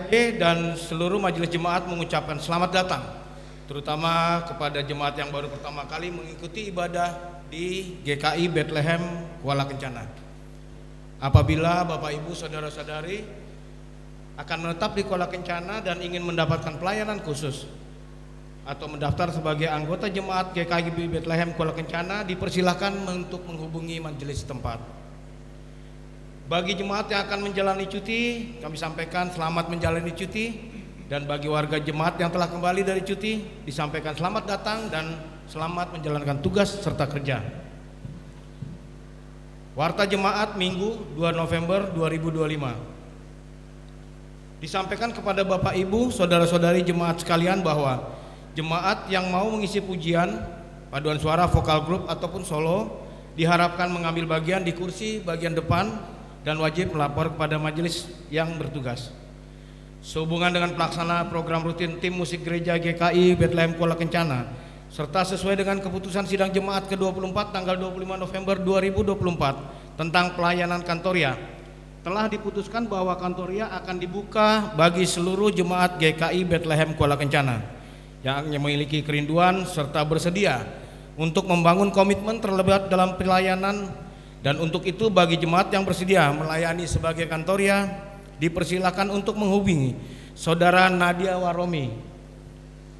dan seluruh majelis jemaat mengucapkan selamat datang, terutama kepada jemaat yang baru pertama kali mengikuti ibadah di GKI Bethlehem Kuala Kencana. Apabila Bapak Ibu saudara-saudari akan menetap di Kuala Kencana dan ingin mendapatkan pelayanan khusus atau mendaftar sebagai anggota jemaat GKI Bethlehem Kuala Kencana, dipersilahkan untuk menghubungi majelis tempat. Bagi jemaat yang akan menjalani cuti, kami sampaikan selamat menjalani cuti, dan bagi warga jemaat yang telah kembali dari cuti, disampaikan selamat datang dan selamat menjalankan tugas serta kerja. Warta Jemaat Minggu 2 November 2025. Disampaikan kepada Bapak Ibu, saudara-saudari jemaat sekalian bahwa jemaat yang mau mengisi pujian, paduan suara, vokal grup ataupun solo diharapkan mengambil bagian di kursi bagian depan dan wajib melapor kepada majelis yang bertugas. Sehubungan dengan pelaksana program rutin tim musik gereja GKI Bethlehem Kuala Kencana serta sesuai dengan keputusan sidang jemaat ke-24 tanggal 25 November 2024 tentang pelayanan kantoria, telah diputuskan bahwa kantoria akan dibuka bagi seluruh jemaat GKI Bethlehem Kuala Kencana yang memiliki kerinduan serta bersedia untuk membangun komitmen terlibat dalam pelayanan. Dan untuk itu bagi jemaat yang bersedia melayani sebagai kantoria, dipersilakan untuk menghubungi Saudara Nadia Waromi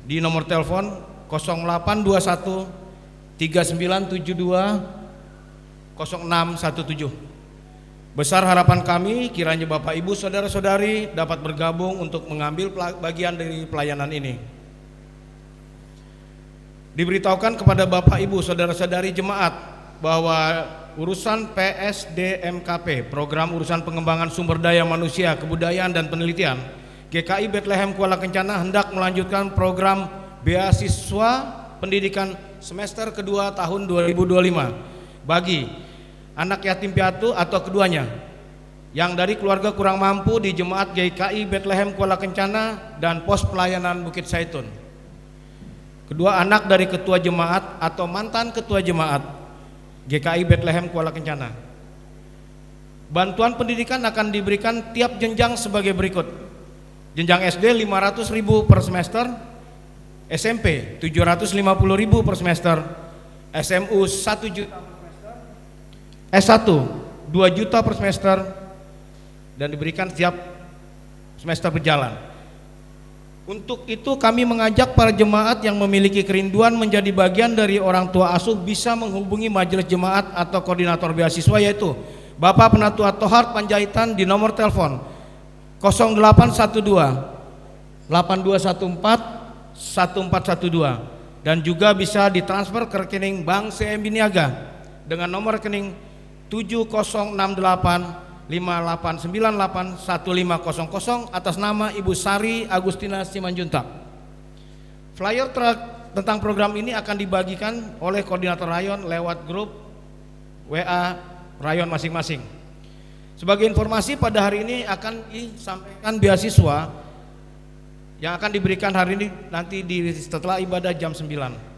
di nomor telepon 0821 3972 0617. Besar harapan kami kiranya Bapak Ibu saudara-saudari dapat bergabung untuk mengambil bagian dari pelayanan ini. Diberitahukan kepada Bapak Ibu saudara-saudari jemaat bahwa urusan PSDMKP, Program Urusan Pengembangan Sumber Daya Manusia, Kebudayaan dan Penelitian, GKI Bethlehem Kuala Kencana hendak melanjutkan program beasiswa pendidikan semester kedua tahun 2025 bagi anak yatim piatu atau keduanya yang dari keluarga kurang mampu di jemaat GKI Bethlehem Kuala Kencana dan pos pelayanan Bukit Saitun. Kedua anak dari ketua jemaat atau mantan ketua jemaat GKI Bethlehem Kuala Kencana. Bantuan pendidikan akan diberikan tiap jenjang sebagai berikut. Jenjang SD 500.000 per semester, SMP 750.000 per semester, SMU 1 juta per semester, S1 2 juta per semester, dan diberikan setiap semester berjalan. Untuk itu kami mengajak para jemaat yang memiliki kerinduan menjadi bagian dari orang tua asuh bisa menghubungi majelis jemaat atau koordinator beasiswa, yaitu Bapak Penatua Tohart Panjaitan di nomor telepon 0812 8214 1412, dan juga bisa ditransfer ke rekening Bank CMB Niaga dengan nomor rekening 7068 58981500 atas nama Ibu Sari Agustina Simanjuntak. Flyer tentang program ini akan dibagikan oleh koordinator rayon lewat grup WA rayon masing-masing. Sebagai informasi, pada hari ini akan disampaikan beasiswa yang akan diberikan hari ini nanti setelah ibadah jam 9.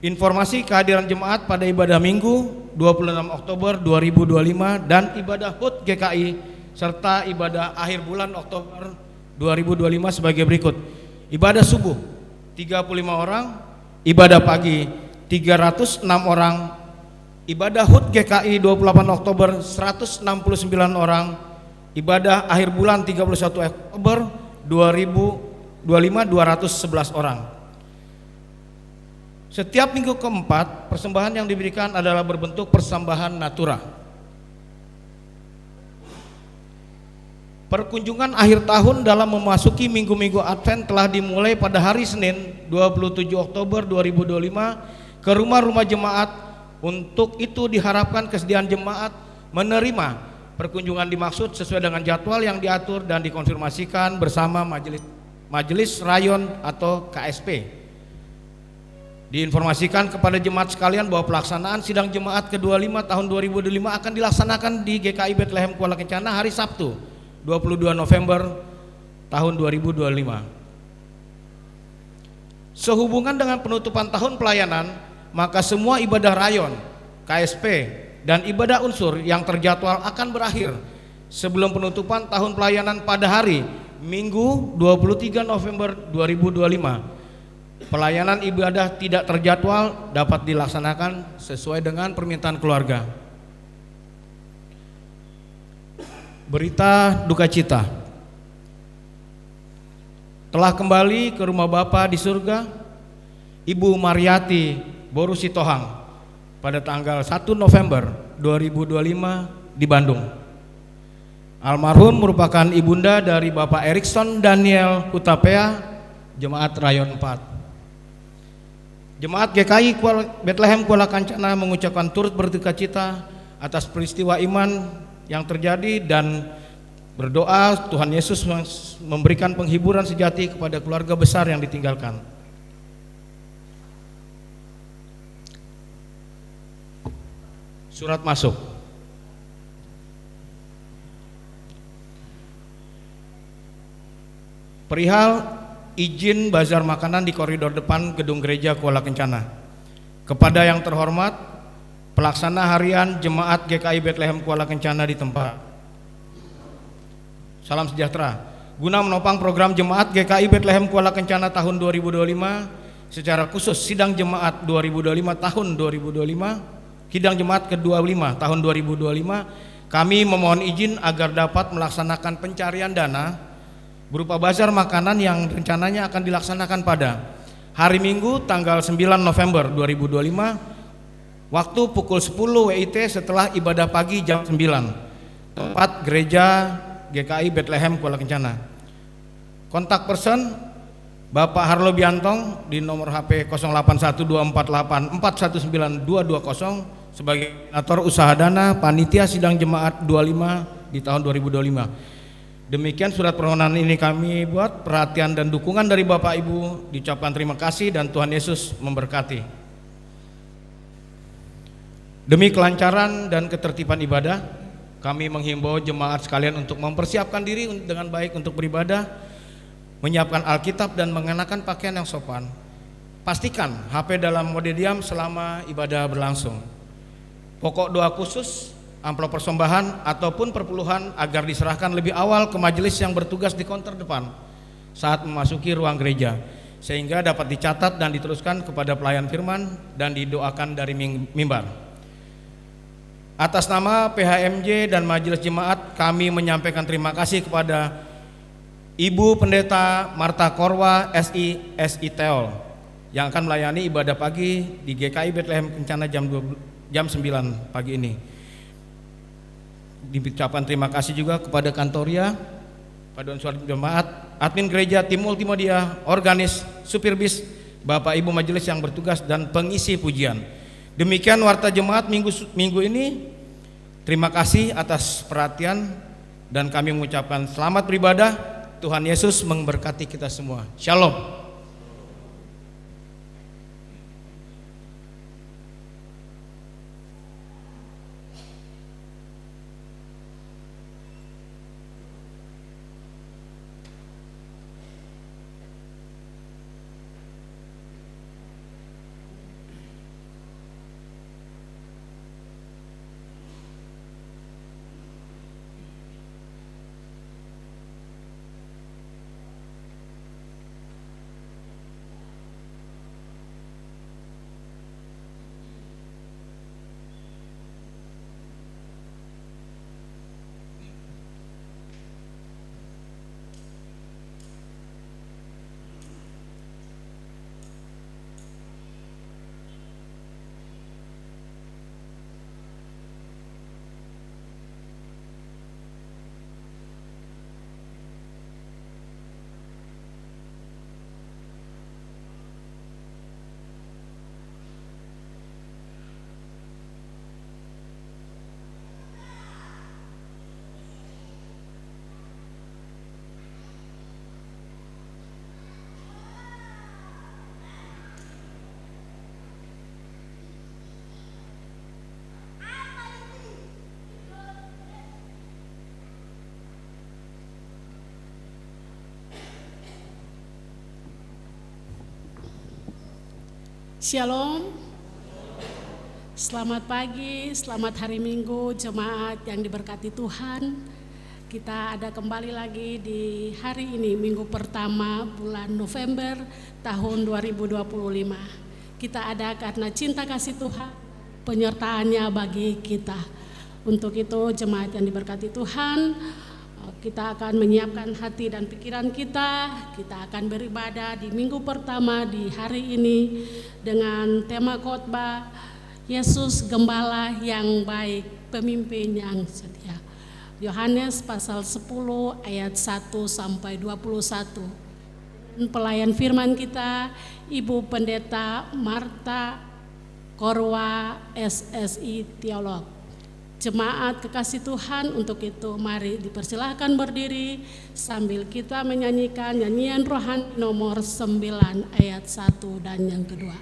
Informasi kehadiran jemaat pada ibadah Minggu 26 Oktober 2025 dan ibadah HUT GKI serta ibadah akhir bulan Oktober 2025 sebagai berikut. Ibadah subuh 35 orang, ibadah pagi 306 orang, ibadah HUT GKI 28 Oktober 169 orang, ibadah akhir bulan 31 Oktober 2025 211 orang. Setiap minggu keempat, persembahan yang diberikan adalah berbentuk persembahan natura. Perkunjungan akhir tahun dalam memasuki minggu-minggu Advent telah dimulai pada hari Senin 27 Oktober 2025 ke rumah-rumah jemaat. Untuk itu diharapkan kesediaan jemaat menerima perkunjungan dimaksud sesuai dengan jadwal yang diatur dan dikonfirmasikan bersama majelis rayon atau KSP. Diinformasikan kepada jemaat sekalian bahwa pelaksanaan sidang jemaat ke-25 tahun 2025 akan dilaksanakan di GKI Bethlehem Kuala Kencana hari Sabtu 22 November tahun 2025. Sehubungan dengan penutupan tahun pelayanan, maka semua ibadah rayon, KSP, dan ibadah unsur yang terjadwal akan berakhir sebelum penutupan tahun pelayanan pada hari Minggu 23 November 2025. Pelayanan ibadah tidak terjadwal dapat dilaksanakan sesuai dengan permintaan keluarga. Berita duka cita. Telah kembali ke rumah Bapa di surga Ibu Mariati Boru Sitohang pada tanggal 1 November 2025 di Bandung. Almarhum merupakan ibunda dari Bapak Erikson Daniel Hutapea, Jemaat Rayon 4. Jemaat GKI Bethlehem Kuala Kencana mengucapkan turut berduka cita atas peristiwa iman yang terjadi dan berdoa Tuhan Yesus memberikan penghiburan sejati kepada keluarga besar yang ditinggalkan. Surat masuk. Perihal izin bazar makanan di koridor depan gedung gereja Kuala Kencana. Kepada yang terhormat pelaksana harian Jemaat GKI Bethlehem Kuala Kencana di tempat. Salam sejahtera. Guna menopang program Jemaat GKI Bethlehem Kuala Kencana tahun 2025, secara khusus sidang Jemaat 2025 tahun 2025, sidang Jemaat ke-25 tahun 2025, kami memohon izin agar dapat melaksanakan pencarian dana berupa bazar makanan yang rencananya akan dilaksanakan pada hari Minggu tanggal 9 November 2025 waktu pukul 10 WIT setelah ibadah pagi jam 9, tempat gereja GKI Bethlehem Kuala Kencana. Kontak person Bapak Harlo Biantong di nomor HP 081248419220 sebagai koordinator usaha dana panitia sidang Jemaat 25 di tahun 2025. Demikian surat permohonan ini kami buat, perhatian dan dukungan dari Bapak Ibu diucapkan terima kasih dan Tuhan Yesus memberkati. Demi kelancaran dan ketertiban ibadah, kami menghimbau jemaat sekalian untuk mempersiapkan diri dengan baik untuk beribadah, menyiapkan Alkitab dan mengenakan pakaian yang sopan. Pastikan HP dalam mode diam selama ibadah berlangsung. Pokok doa khusus, amplop persembahan ataupun perpuluhan agar diserahkan lebih awal ke majelis yang bertugas di counter depan saat memasuki ruang gereja, sehingga dapat dicatat dan diteruskan kepada pelayan firman dan didoakan dari mimbar. Atas nama PHMJ dan Majelis Jemaat, kami menyampaikan terima kasih kepada Ibu Pendeta Marta Korwa SI Teol yang akan melayani ibadah pagi di GKI Bethlehem Kencana jam 9 pagi ini. Diucapkan terima kasih juga kepada Kantoria, Paduan Suara Jemaat, admin gereja, tim multimedia, organis, supir bis, Bapak Ibu majelis yang bertugas dan pengisi pujian. Demikian warta jemaat minggu ini. Terima kasih atas perhatian dan kami mengucapkan selamat beribadah. Tuhan Yesus memberkati kita semua. Shalom. Shalom, selamat pagi, selamat hari Minggu jemaat yang diberkati Tuhan. Kita ada kembali lagi di hari ini, minggu pertama bulan November tahun 2025. Kita ada karena cinta kasih Tuhan, penyertaannya bagi kita. Untuk itu jemaat yang diberkati Tuhan, kita akan menyiapkan hati dan pikiran kita. Kita akan beribadah di minggu pertama di hari ini dengan tema khotbah Yesus Gembala yang baik, pemimpin yang setia. Yohanes pasal 10 ayat 1 sampai 21. Pelayan firman kita Ibu Pendeta Marta Korwa SSI Teolog. Jemaat kekasih Tuhan, untuk itu mari dipersilahkan berdiri sambil kita menyanyikan nyanyian rohani nomor 9 ayat 1 dan yang kedua.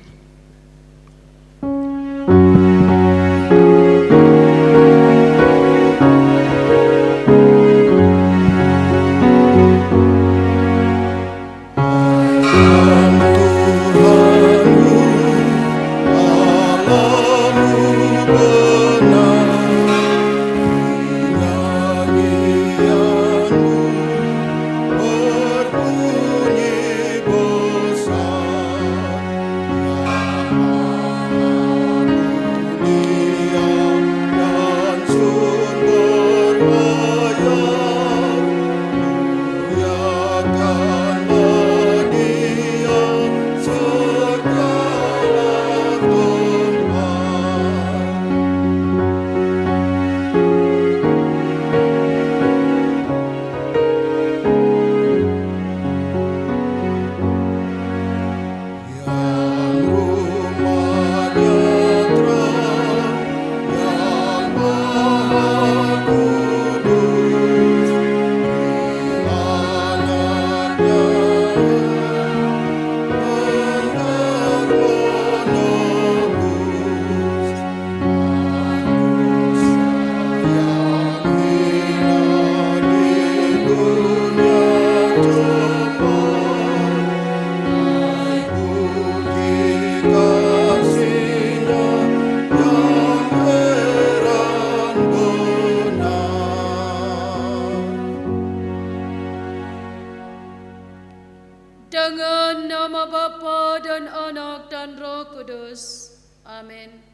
Dengan nama Bapa dan Anak dan Roh Kudus. Amin.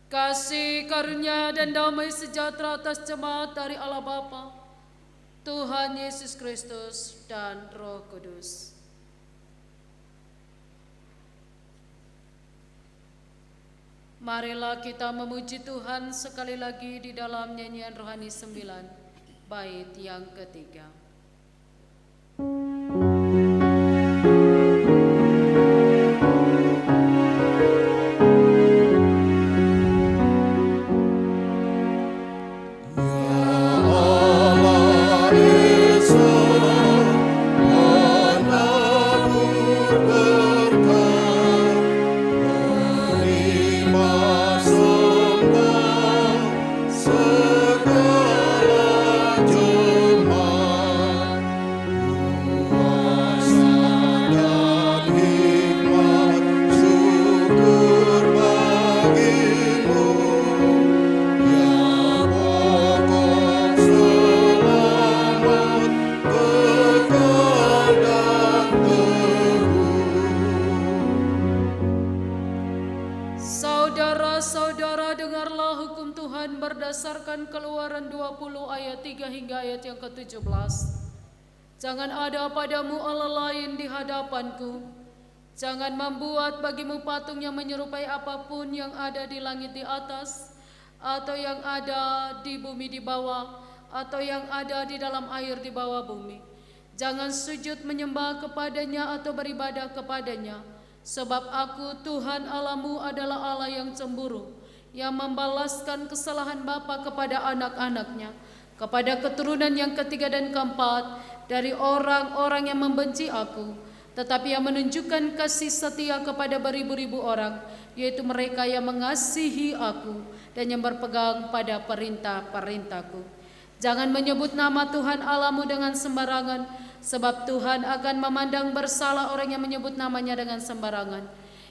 Kasih karunia dan damai sejahtera atas jemaat dari Allah Bapa, Tuhan Yesus Kristus dan Roh Kudus. Marilah kita memuji Tuhan sekali lagi di dalam nyanyian rohani 9, bait yang ketiga. Saudara-saudara, dengarlah hukum Tuhan berdasarkan Keluaran 20 ayat 3 hingga ayat yang ke-17. Jangan ada padamu Allah lain di hadapanku. Jangan membuat bagimu patung yang menyerupai apapun yang ada di langit di atas, atau yang ada di bumi di bawah, atau yang ada di dalam air di bawah bumi. Jangan sujud menyembah kepadanya atau beribadah kepadanya. Sebab aku Tuhan Allahmu adalah Allah yang cemburu, yang membalaskan kesalahan bapa kepada anak-anaknya, kepada keturunan yang ketiga dan keempat dari orang-orang yang membenci aku, tetapi yang menunjukkan kasih setia kepada beribu-ribu orang, yaitu mereka yang mengasihi aku dan yang berpegang pada perintah-perintahku. Jangan menyebut nama Tuhan Allahmu dengan sembarangan, sebab Tuhan akan memandang bersalah orang yang menyebut namanya dengan sembarangan.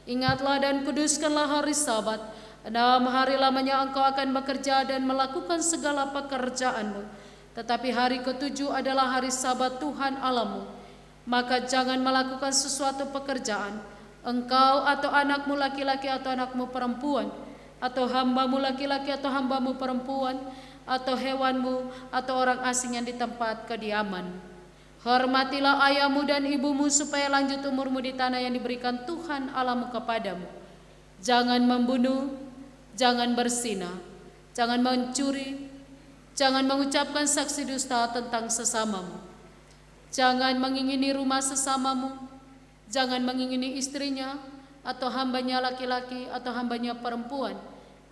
Ingatlah dan kuduskanlah hari Sabat. 6 hari lamanya engkau akan bekerja dan melakukan segala pekerjaanmu. Tetapi hari ketujuh adalah hari Sabat Tuhan Allahmu. Maka jangan melakukan sesuatu pekerjaan, engkau atau anakmu laki-laki atau anakmu perempuan, atau hambamu laki-laki atau hambamu perempuan, atau hewanmu, atau orang asing yang di tempat kediaman. Hormatilah ayahmu dan ibumu supaya lanjut umurmu di tanah yang diberikan Tuhan Allahmu kepadamu. Jangan membunuh, jangan berzina, jangan mencuri, jangan mengucapkan saksi dusta tentang sesamamu. Jangan mengingini rumah sesamamu, jangan mengingini istrinya, atau hambanya laki-laki, atau hambanya perempuan,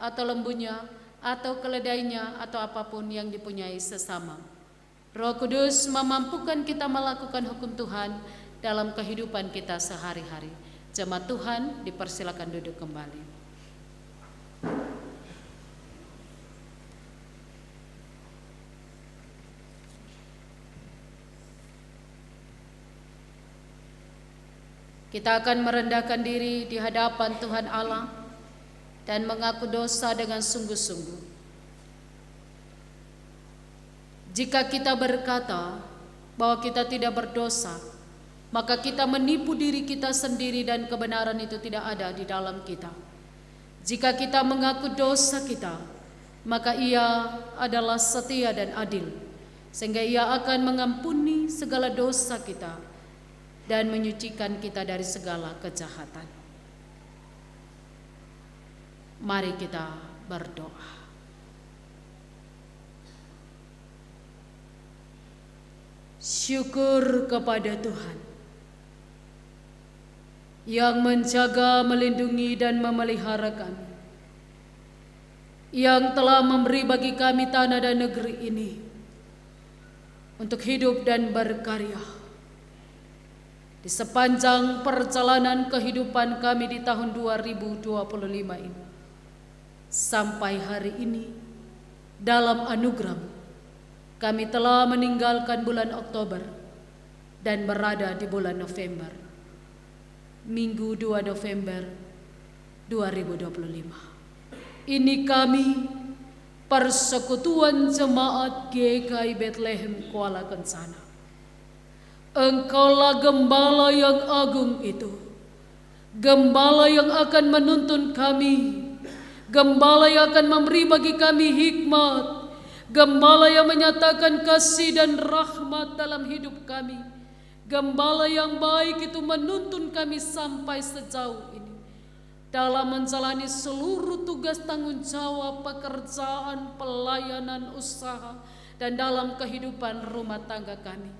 atau lembunya, atau keledainya, atau apapun yang dipunyai sesama. Roh Kudus memampukan kita melakukan hukum Tuhan dalam kehidupan kita sehari-hari. Jemaat Tuhan dipersilakan duduk kembali. Kita akan merendahkan diri di hadapan Tuhan Allah dan mengaku dosa dengan sungguh-sungguh. Jika kita berkata bahwa kita tidak berdosa, maka kita menipu diri kita sendiri dan kebenaran itu tidak ada di dalam kita. Jika kita mengaku dosa kita, maka Ia adalah setia dan adil, sehingga Ia akan mengampuni segala dosa kita dan menyucikan kita dari segala kejahatan. Mari kita berdoa. Syukur kepada Tuhan yang menjaga, melindungi dan memelihara kami, yang telah memberi bagi kami tanah dan negeri ini untuk hidup dan berkarya. Di sepanjang perjalanan kehidupan kami di tahun 2025 ini, sampai hari ini, dalam anugerah kami telah meninggalkan bulan Oktober dan berada di bulan November, Minggu 2 November 2025. Ini kami, Persekutuan Jemaat GKI Bethlehem Kuala Kencana. Engkaulah Gembala yang agung itu, Gembala yang akan menuntun kami, Gembala yang akan memberi bagi kami hikmat, Gembala yang menyatakan kasih dan rahmat dalam hidup kami, Gembala yang baik itu menuntun kami sampai sejauh ini dalam menjalani seluruh tugas tanggung jawab, pekerjaan, pelayanan, usaha, dan dalam kehidupan rumah tangga kami.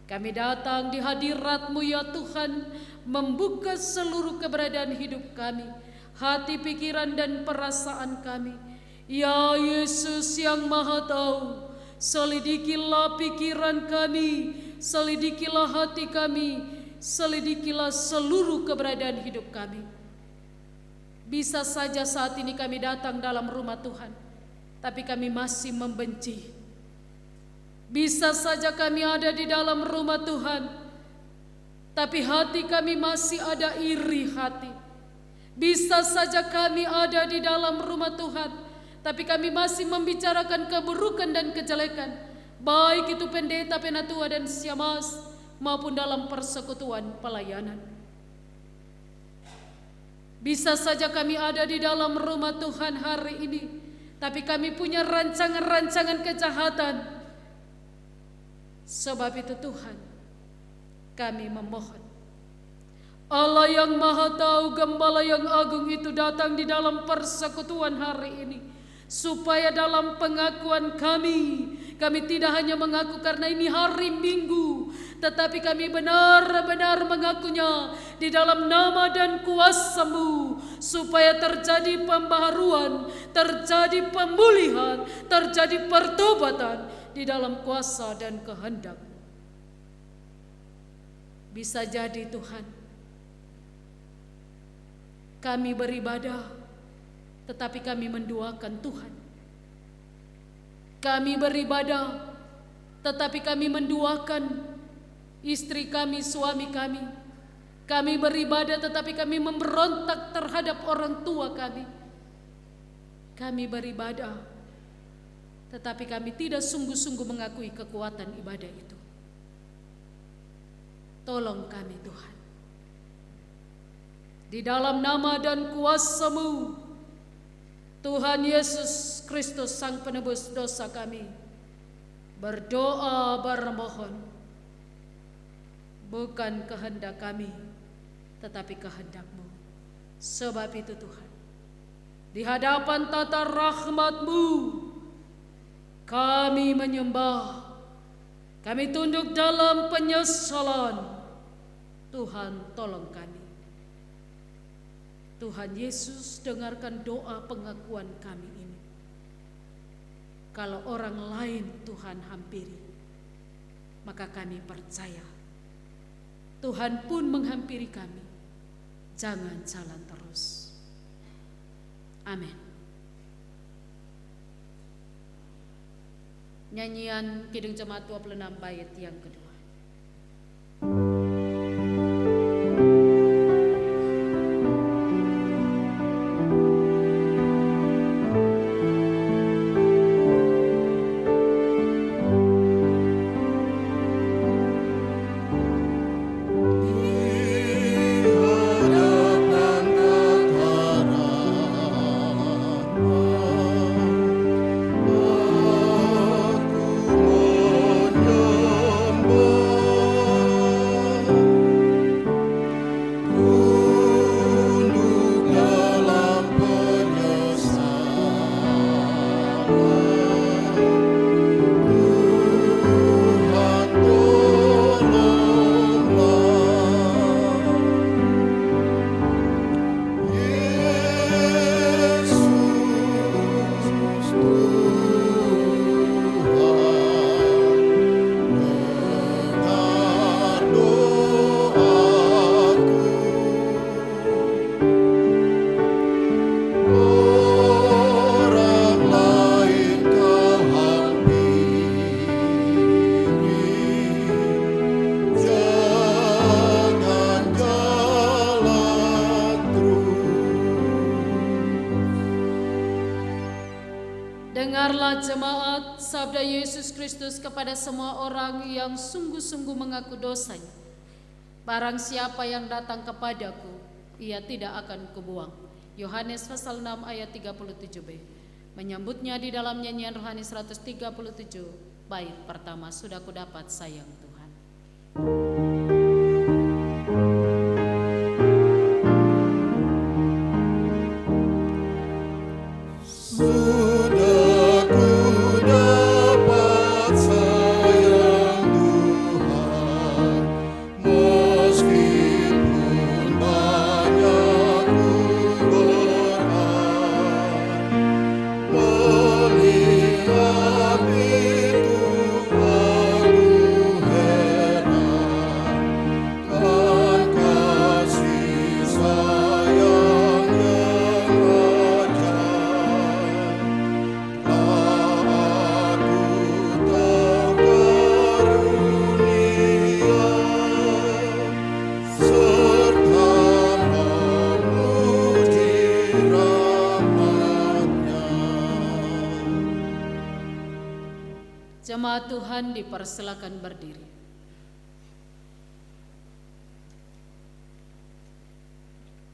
Kami datang di hadirat-Mu ya Tuhan, membuka seluruh keberadaan hidup kami, hati, pikiran, dan perasaan kami. Ya Yesus yang Maha Tahu, selidikilah pikiran kami, selidikilah hati kami, selidikilah seluruh keberadaan hidup kami. Bisa saja saat ini kami datang dalam rumah Tuhan, tapi kami masih membenci. Bisa saja kami ada di dalam rumah Tuhan, tapi hati kami masih ada iri hati. Bisa saja kami ada di dalam rumah Tuhan, tapi kami masih membicarakan keburukan dan kejelekan, baik itu pendeta, penatua, dan siamas, maupun dalam persekutuan pelayanan. Bisa saja kami ada di dalam rumah Tuhan hari ini, tapi kami punya rancangan-rancangan kejahatan. Sebab itu Tuhan, kami memohon, Allah yang Maha Tahu, Gembala yang agung itu datang di dalam persekutuan hari ini, supaya dalam pengakuan kami tidak hanya mengaku karena ini hari Minggu, tetapi kami benar-benar mengakunya di dalam nama dan kuasa-Mu, supaya terjadi pembaharuan, terjadi pemulihan, terjadi pertobatan di dalam kuasa dan kehendak. Bisa jadi Tuhan, kami beribadah, tetapi kami menduakan Tuhan. Kami beribadah, tetapi kami menduakan istri kami, suami kami. Kami beribadah, tetapi kami memberontak terhadap orang tua kami. Kami beribadah, tetapi kami tidak sungguh-sungguh mengakui kekuatan ibadah itu. Tolong kami Tuhan. Di dalam nama dan kuasa-Mu, Tuhan Yesus Kristus Sang Penebus dosa kami, berdoa bermohon, bukan kehendak kami, tetapi kehendak-Mu. Sebab itu Tuhan, di hadapan tata rahmat-Mu, kami menyembah, kami tunduk dalam penyesalan. Tuhan, tolong kami. Tuhan Yesus, dengarkan doa pengakuan kami ini. Kalau orang lain Tuhan hampiri, maka kami percaya Tuhan pun menghampiri kami. Jangan jalan terus. Amin. Nyanyian Kidung Jemaat 26 bait yang kedua. Dengarlah jemaat sabda Yesus Kristus kepada semua orang yang sungguh-sungguh mengaku dosanya. Barang siapa yang datang kepadaku, ia tidak akan kubuang. Yohanes pasal 6 ayat 37b. Menyambutnya di dalam nyanyian rohani 137 bait pertama, sudah kudapat sayang Tuhan. Jemaat Tuhan dipersilakan berdiri.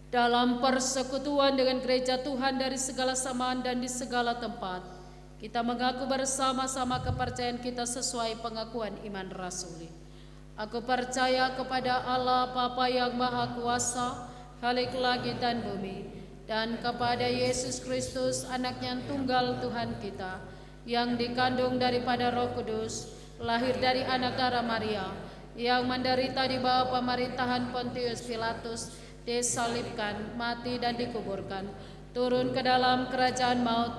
Dalam persekutuan dengan gereja Tuhan dari segala zaman dan di segala tempat, kita mengaku bersama-sama kepercayaan kita sesuai pengakuan iman rasuli. Aku percaya kepada Allah Bapa yang Maha Kuasa, Khalik langit dan bumi, dan kepada Yesus Kristus, Anaknya yang tunggal Tuhan kita, yang dikandung daripada Roh Kudus, lahir dari anak darah Maria, yang menderita di bawah pemerintahan Pontius Pilatus, disalibkan, mati dan dikuburkan, turun ke dalam kerajaan maut,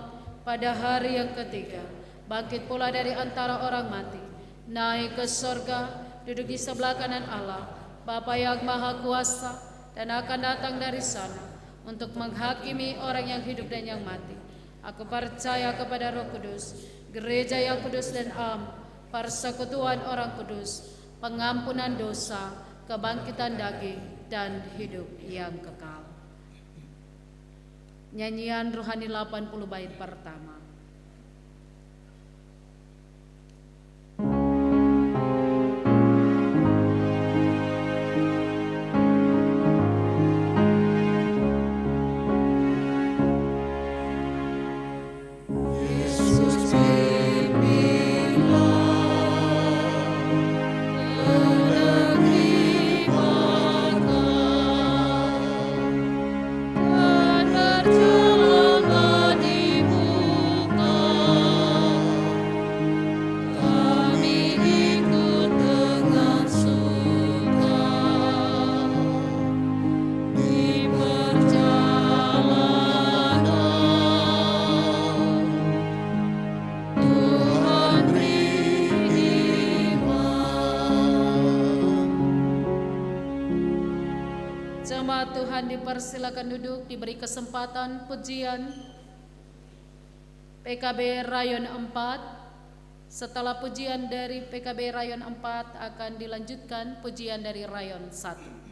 pada hari yang ketiga, bangkit pula dari antara orang mati, naik ke sorga, duduk di sebelah kanan Allah, Bapa yang Maha Kuasa, dan akan datang dari sana untuk menghakimi orang yang hidup dan yang mati. Aku percaya kepada Roh Kudus, gereja yang kudus dan am, persekutuan orang kudus, pengampunan dosa, kebangkitan daging, dan hidup yang kekal. Nyanyian rohani 80 bait pertama. Jemaat Tuhan dipersilakan duduk, diberi kesempatan pujian PKB Rayon 4. Setelah pujian dari PKB Rayon 4 akan dilanjutkan pujian dari Rayon 1.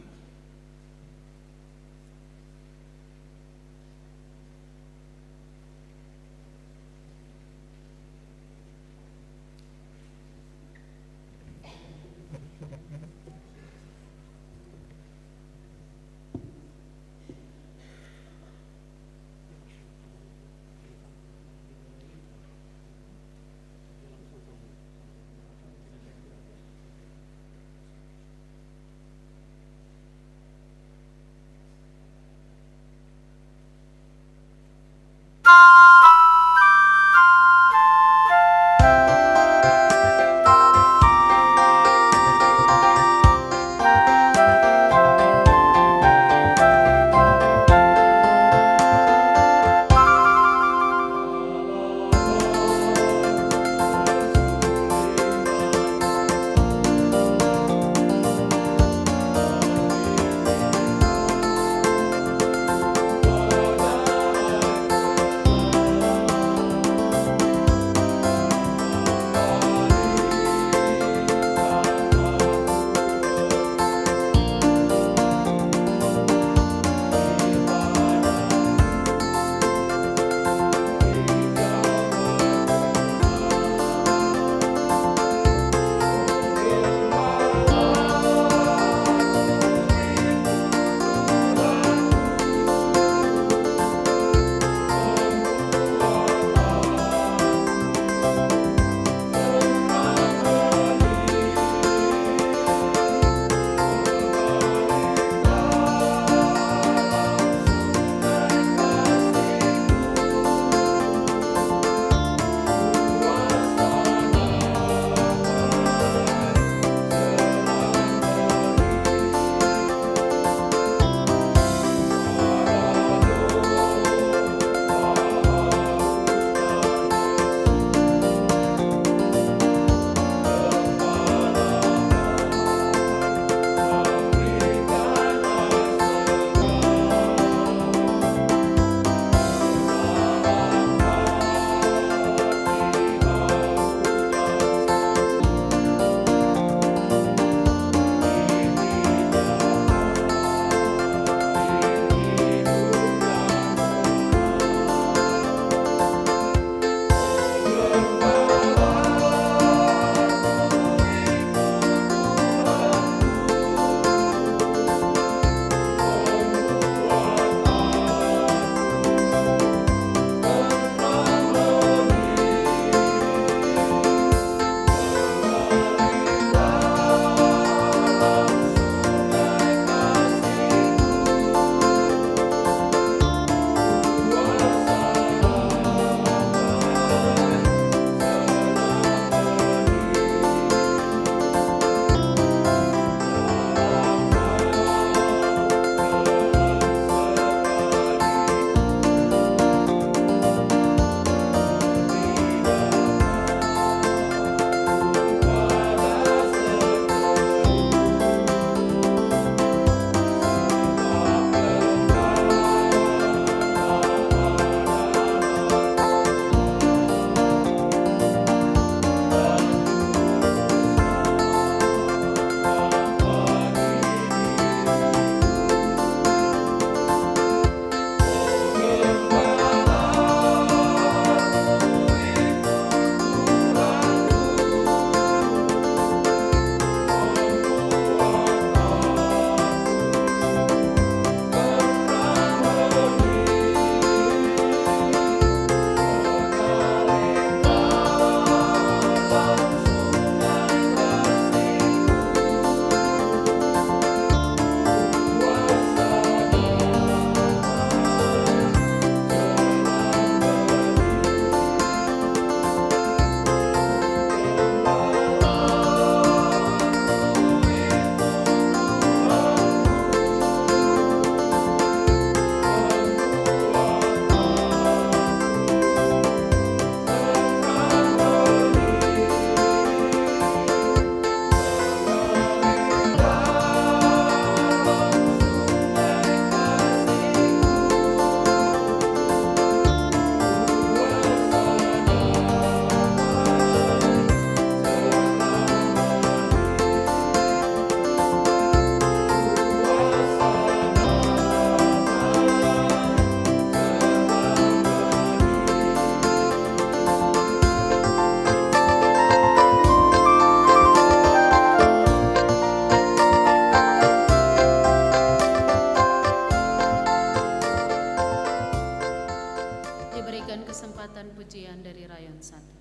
dan 1.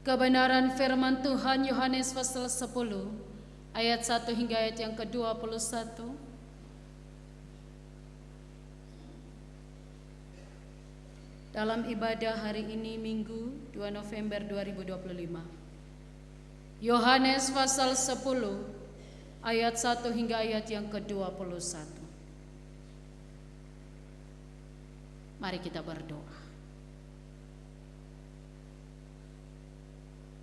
Kebenaran firman Tuhan Yohanes pasal 10 ayat 1 hingga ayat yang ke-21. Dalam ibadah hari ini Minggu 2 November 2025. Yohanes pasal 10 ayat 1 hingga ayat yang ke-21. Mari kita berdoa.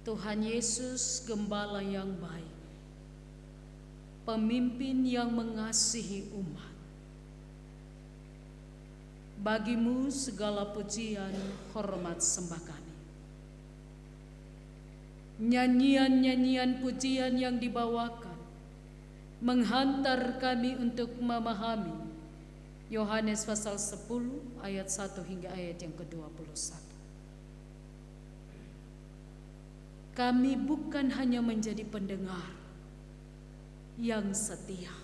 Tuhan Yesus, Gembala yang baik, pemimpin yang mengasihi umat, bagimu segala pujian, hormat, sembah kami. Nyanyian-nyanyian pujian yang dibawakan menghantar kami untuk memahami Yohanes pasal 10 ayat 1 hingga ayat yang ke-21. Kami bukan hanya menjadi pendengar yang setia,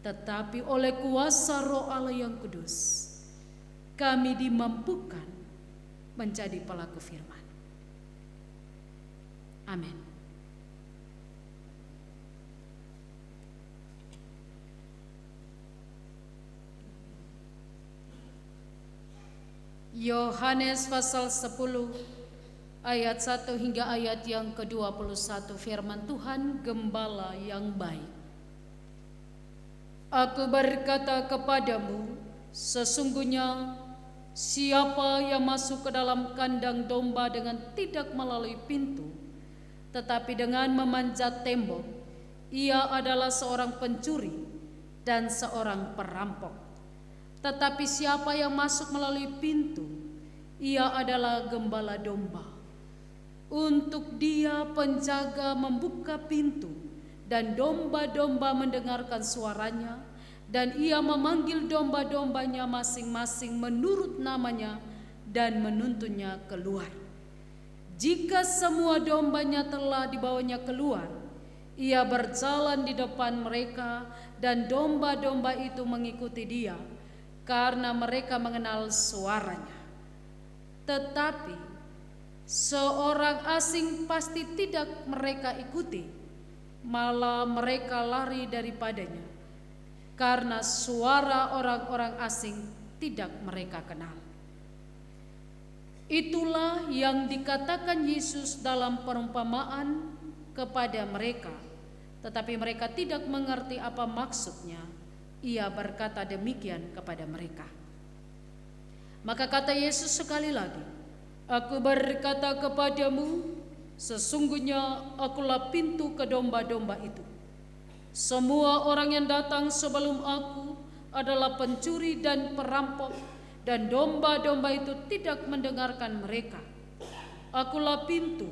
tetapi oleh kuasa Roh Allah yang kudus, kami dimampukan menjadi pelaku firman. Amin. Yohanes pasal 10 ayat 1 hingga ayat yang ke-21, firman Tuhan, Gembala yang baik. Aku berkata kepadamu, sesungguhnya siapa yang masuk ke dalam kandang domba dengan tidak melalui pintu, tetapi dengan memanjat tembok, ia adalah seorang pencuri dan seorang perampok. Tetapi siapa yang masuk melalui pintu, ia adalah gembala domba. Untuk dia penjaga membuka pintu, dan domba-domba mendengarkan suaranya, dan ia memanggil domba-dombanya masing-masing menurut namanya dan menuntunnya keluar. Jika semua dombanya telah dibawanya keluar, ia berjalan di depan mereka, dan domba-domba itu mengikuti dia karena mereka mengenal suaranya. Tetapi seorang asing pasti tidak mereka ikuti, malah mereka lari daripadanya, karena suara orang-orang asing tidak mereka kenal. Itulah yang dikatakan Yesus dalam perumpamaan kepada mereka, tetapi mereka tidak mengerti apa maksudnya. Ia berkata demikian kepada mereka. Maka kata Yesus sekali lagi, aku berkata kepadamu, sesungguhnya akulah pintu ke domba-domba itu. Semua orang yang datang sebelum aku adalah pencuri dan perampok, dan domba-domba itu tidak mendengarkan mereka. Akulah pintu,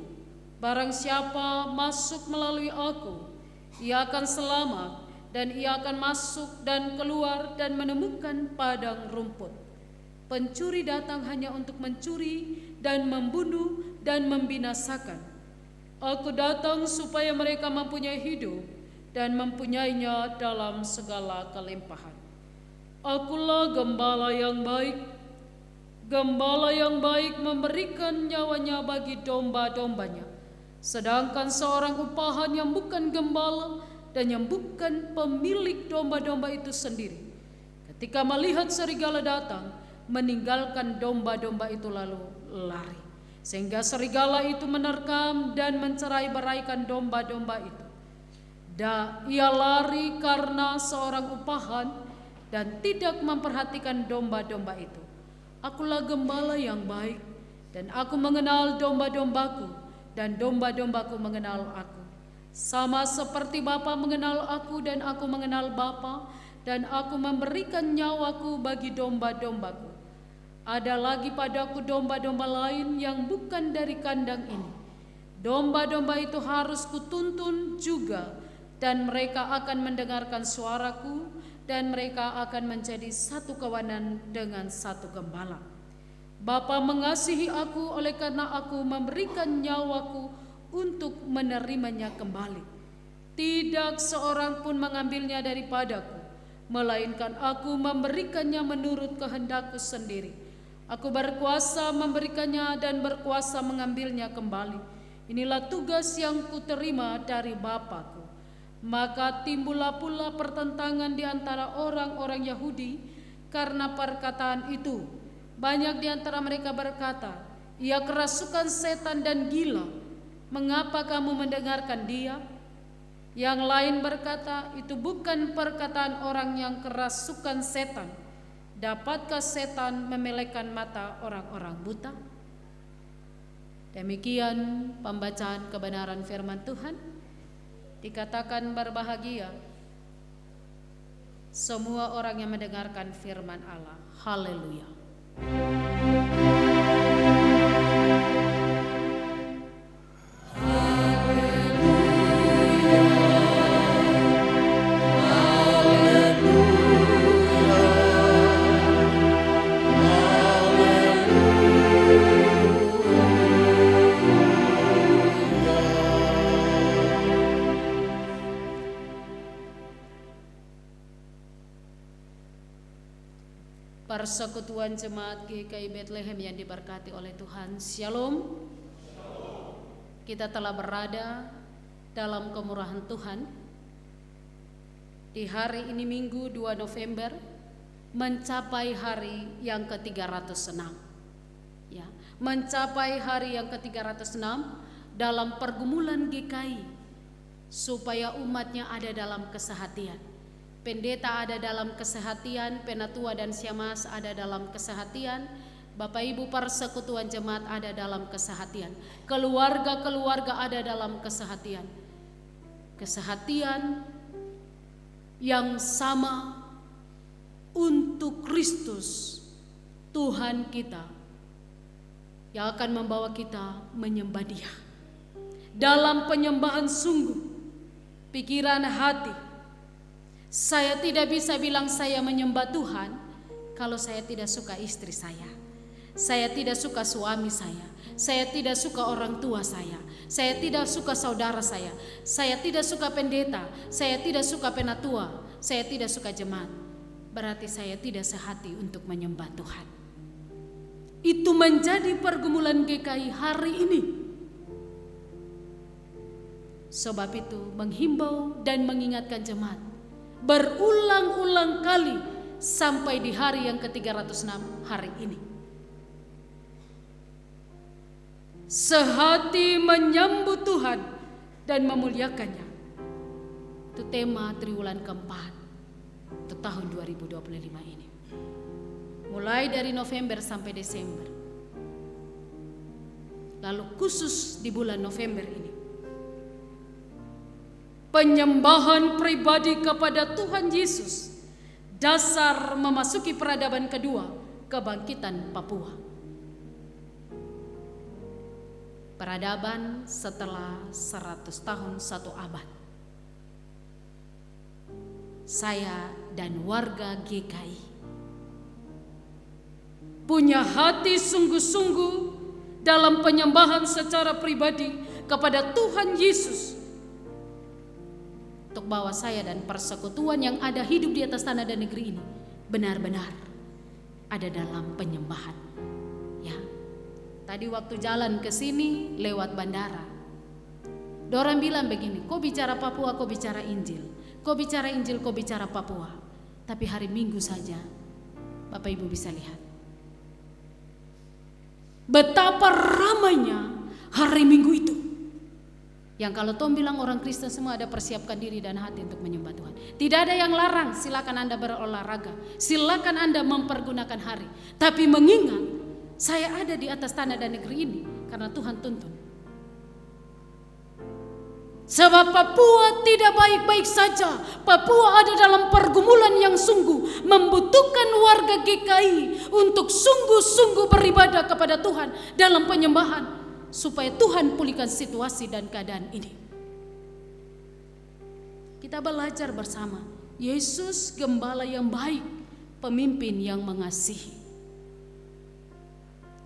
barang siapa masuk melalui aku, ia akan selamat, dan ia akan masuk dan keluar dan menemukan padang rumput. Pencuri datang hanya untuk mencuri dan membunuh dan membinasakan. Aku datang supaya mereka mempunyai hidup dan mempunyainya dalam segala kelimpahan. Akulah gembala yang baik. Gembala yang baik memberikan nyawanya bagi domba-dombanya. Sedangkan seorang upahan yang bukan gembala dan yang bukan pemilik domba-domba itu sendiri, ketika melihat serigala datang, meninggalkan domba-domba itu lalu lari, sehingga serigala itu menerkam dan mencerai-beraikan domba-domba itu. Ia lari karena seorang upahan dan tidak memperhatikan domba-domba itu. Akulah gembala yang baik, dan aku mengenal domba-dombaku, dan domba-dombaku mengenal aku. Sama seperti Bapa mengenal aku dan aku mengenal Bapa, dan aku memberikan nyawaku bagi domba-dombaku. Ada lagi padaku domba-domba lain yang bukan dari kandang ini. Domba-domba itu harus kutuntun juga, dan mereka akan mendengarkan suaraku, dan mereka akan menjadi satu kawanan dengan satu gembala. Bapa mengasihi aku oleh karena aku memberikan nyawaku untuk menerimanya kembali. Tidak seorang pun mengambilnya daripadaku, melainkan aku memberikannya menurut kehendakku sendiri. Aku berkuasa memberikannya dan berkuasa mengambilnya kembali. Inilah tugas yang kuterima dari Bapakku. Maka timbullah pula pertentangan di antara orang-orang Yahudi karena perkataan itu. Banyak di antara mereka berkata, ia kerasukan setan dan gila. Mengapa kamu mendengarkan dia? Yang lain berkata, itu bukan perkataan orang yang kerasukan setan. Dapatkah setan memelekkan mata orang-orang buta? Demikian pembacaan kebenaran firman Tuhan. Dikatakan berbahagia semua orang yang mendengarkan firman Allah. Haleluya. Persekutuan Jemaat GKI Bethlehem yang diberkati oleh Tuhan, Shalom. Kita telah berada dalam kemurahan Tuhan di hari ini Minggu 2 November mencapai hari yang ke-306 ya, mencapai hari yang ke-306 dalam pergumulan GKI supaya umatnya ada dalam kesehatian. Pendeta ada dalam kesehatian, penatua dan syemasi ada dalam kesehatian, Bapak Ibu persekutuan jemaat ada dalam kesehatian, keluarga-keluarga ada dalam kesehatian. Kesehatian yang sama untuk Kristus Tuhan kita yang akan membawa kita menyembah Dia. Dalam penyembahan sungguh, pikiran hati. Saya tidak bisa bilang saya menyembah Tuhan kalau saya tidak suka istri saya tidak suka suami saya tidak suka orang tua saya tidak suka saudara saya tidak suka pendeta, saya tidak suka penatua, saya tidak suka jemaat. Berarti saya tidak sehati untuk menyembah Tuhan. Itu menjadi pergumulan GKI hari ini. Sebab itu menghimbau dan mengingatkan jemaat berulang-ulang kali sampai di hari yang ke-306 hari ini. Sehati menyambut Tuhan dan memuliakannya. Itu tema triwulan keempat untuk tahun 2025 ini. Mulai dari November sampai Desember. Lalu khusus di bulan November ini, penyembahan pribadi kepada Tuhan Yesus, dasar memasuki peradaban kedua, kebangkitan Papua. Peradaban setelah 100 tahun 1 abad. Saya dan warga GKI punya hati sungguh-sungguh dalam penyembahan secara pribadi kepada Tuhan Yesus, untuk bahwa saya dan persekutuan yang ada hidup di atas tanah dan negeri ini benar-benar ada dalam penyembahan. Ya, tadi waktu jalan ke sini lewat bandara, orang bilang begini, kok bicara Papua, kok bicara Injil, kok bicara Injil, kok bicara Papua. Tapi hari Minggu saja Bapak Ibu bisa lihat betapa ramainya hari Minggu itu. Yang kalau Tom bilang orang Kristen semua ada persiapkan diri dan hati untuk menyembah Tuhan. Tidak ada yang larang, silakan Anda berolahraga, silakan Anda mempergunakan hari. Tapi mengingat saya ada di atas tanah dan negeri ini karena Tuhan tuntun. Sebab Papua tidak baik-baik saja. Papua ada dalam pergumulan yang sungguh, membutuhkan warga GKI untuk sungguh-sungguh beribadah kepada Tuhan dalam penyembahan, supaya Tuhan pulihkan situasi dan keadaan ini. Kita belajar bersama, Yesus gembala yang baik, pemimpin yang mengasihi.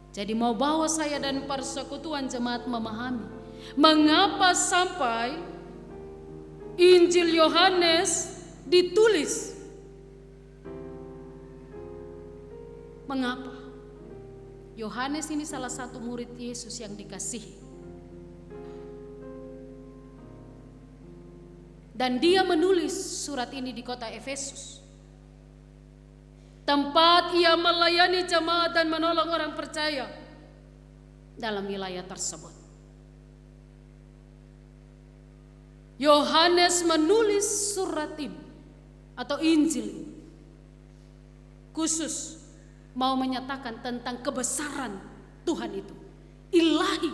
Jadi mau bawa saya dan persekutuan jemaat memahami mengapa sampai Injil Yohanes ditulis. Mengapa? Yohanes ini salah satu murid Yesus yang dikasihi. Dan dia menulis surat ini di kota Efesus, tempat ia melayani jemaat dan menolong orang percaya dalam wilayah tersebut. Yohanes menulis surat ini atau Injil ini khusus mau menyatakan tentang kebesaran Tuhan itu, ilahi.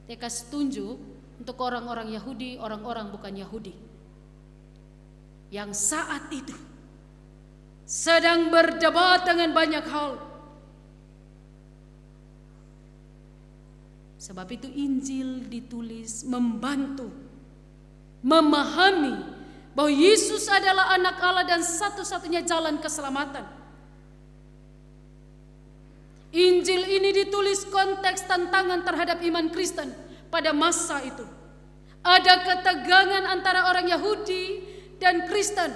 Dia kasih tunjuk untuk orang-orang Yahudi, orang-orang bukan Yahudi, yang saat itu sedang berdebat dengan banyak hal. Sebab itu Injil ditulis membantu memahami bahwa Yesus adalah anak Allah dan satu-satunya jalan keselamatan. Injil ini ditulis konteks tantangan terhadap iman Kristen pada masa itu. Ada ketegangan antara orang Yahudi dan Kristen,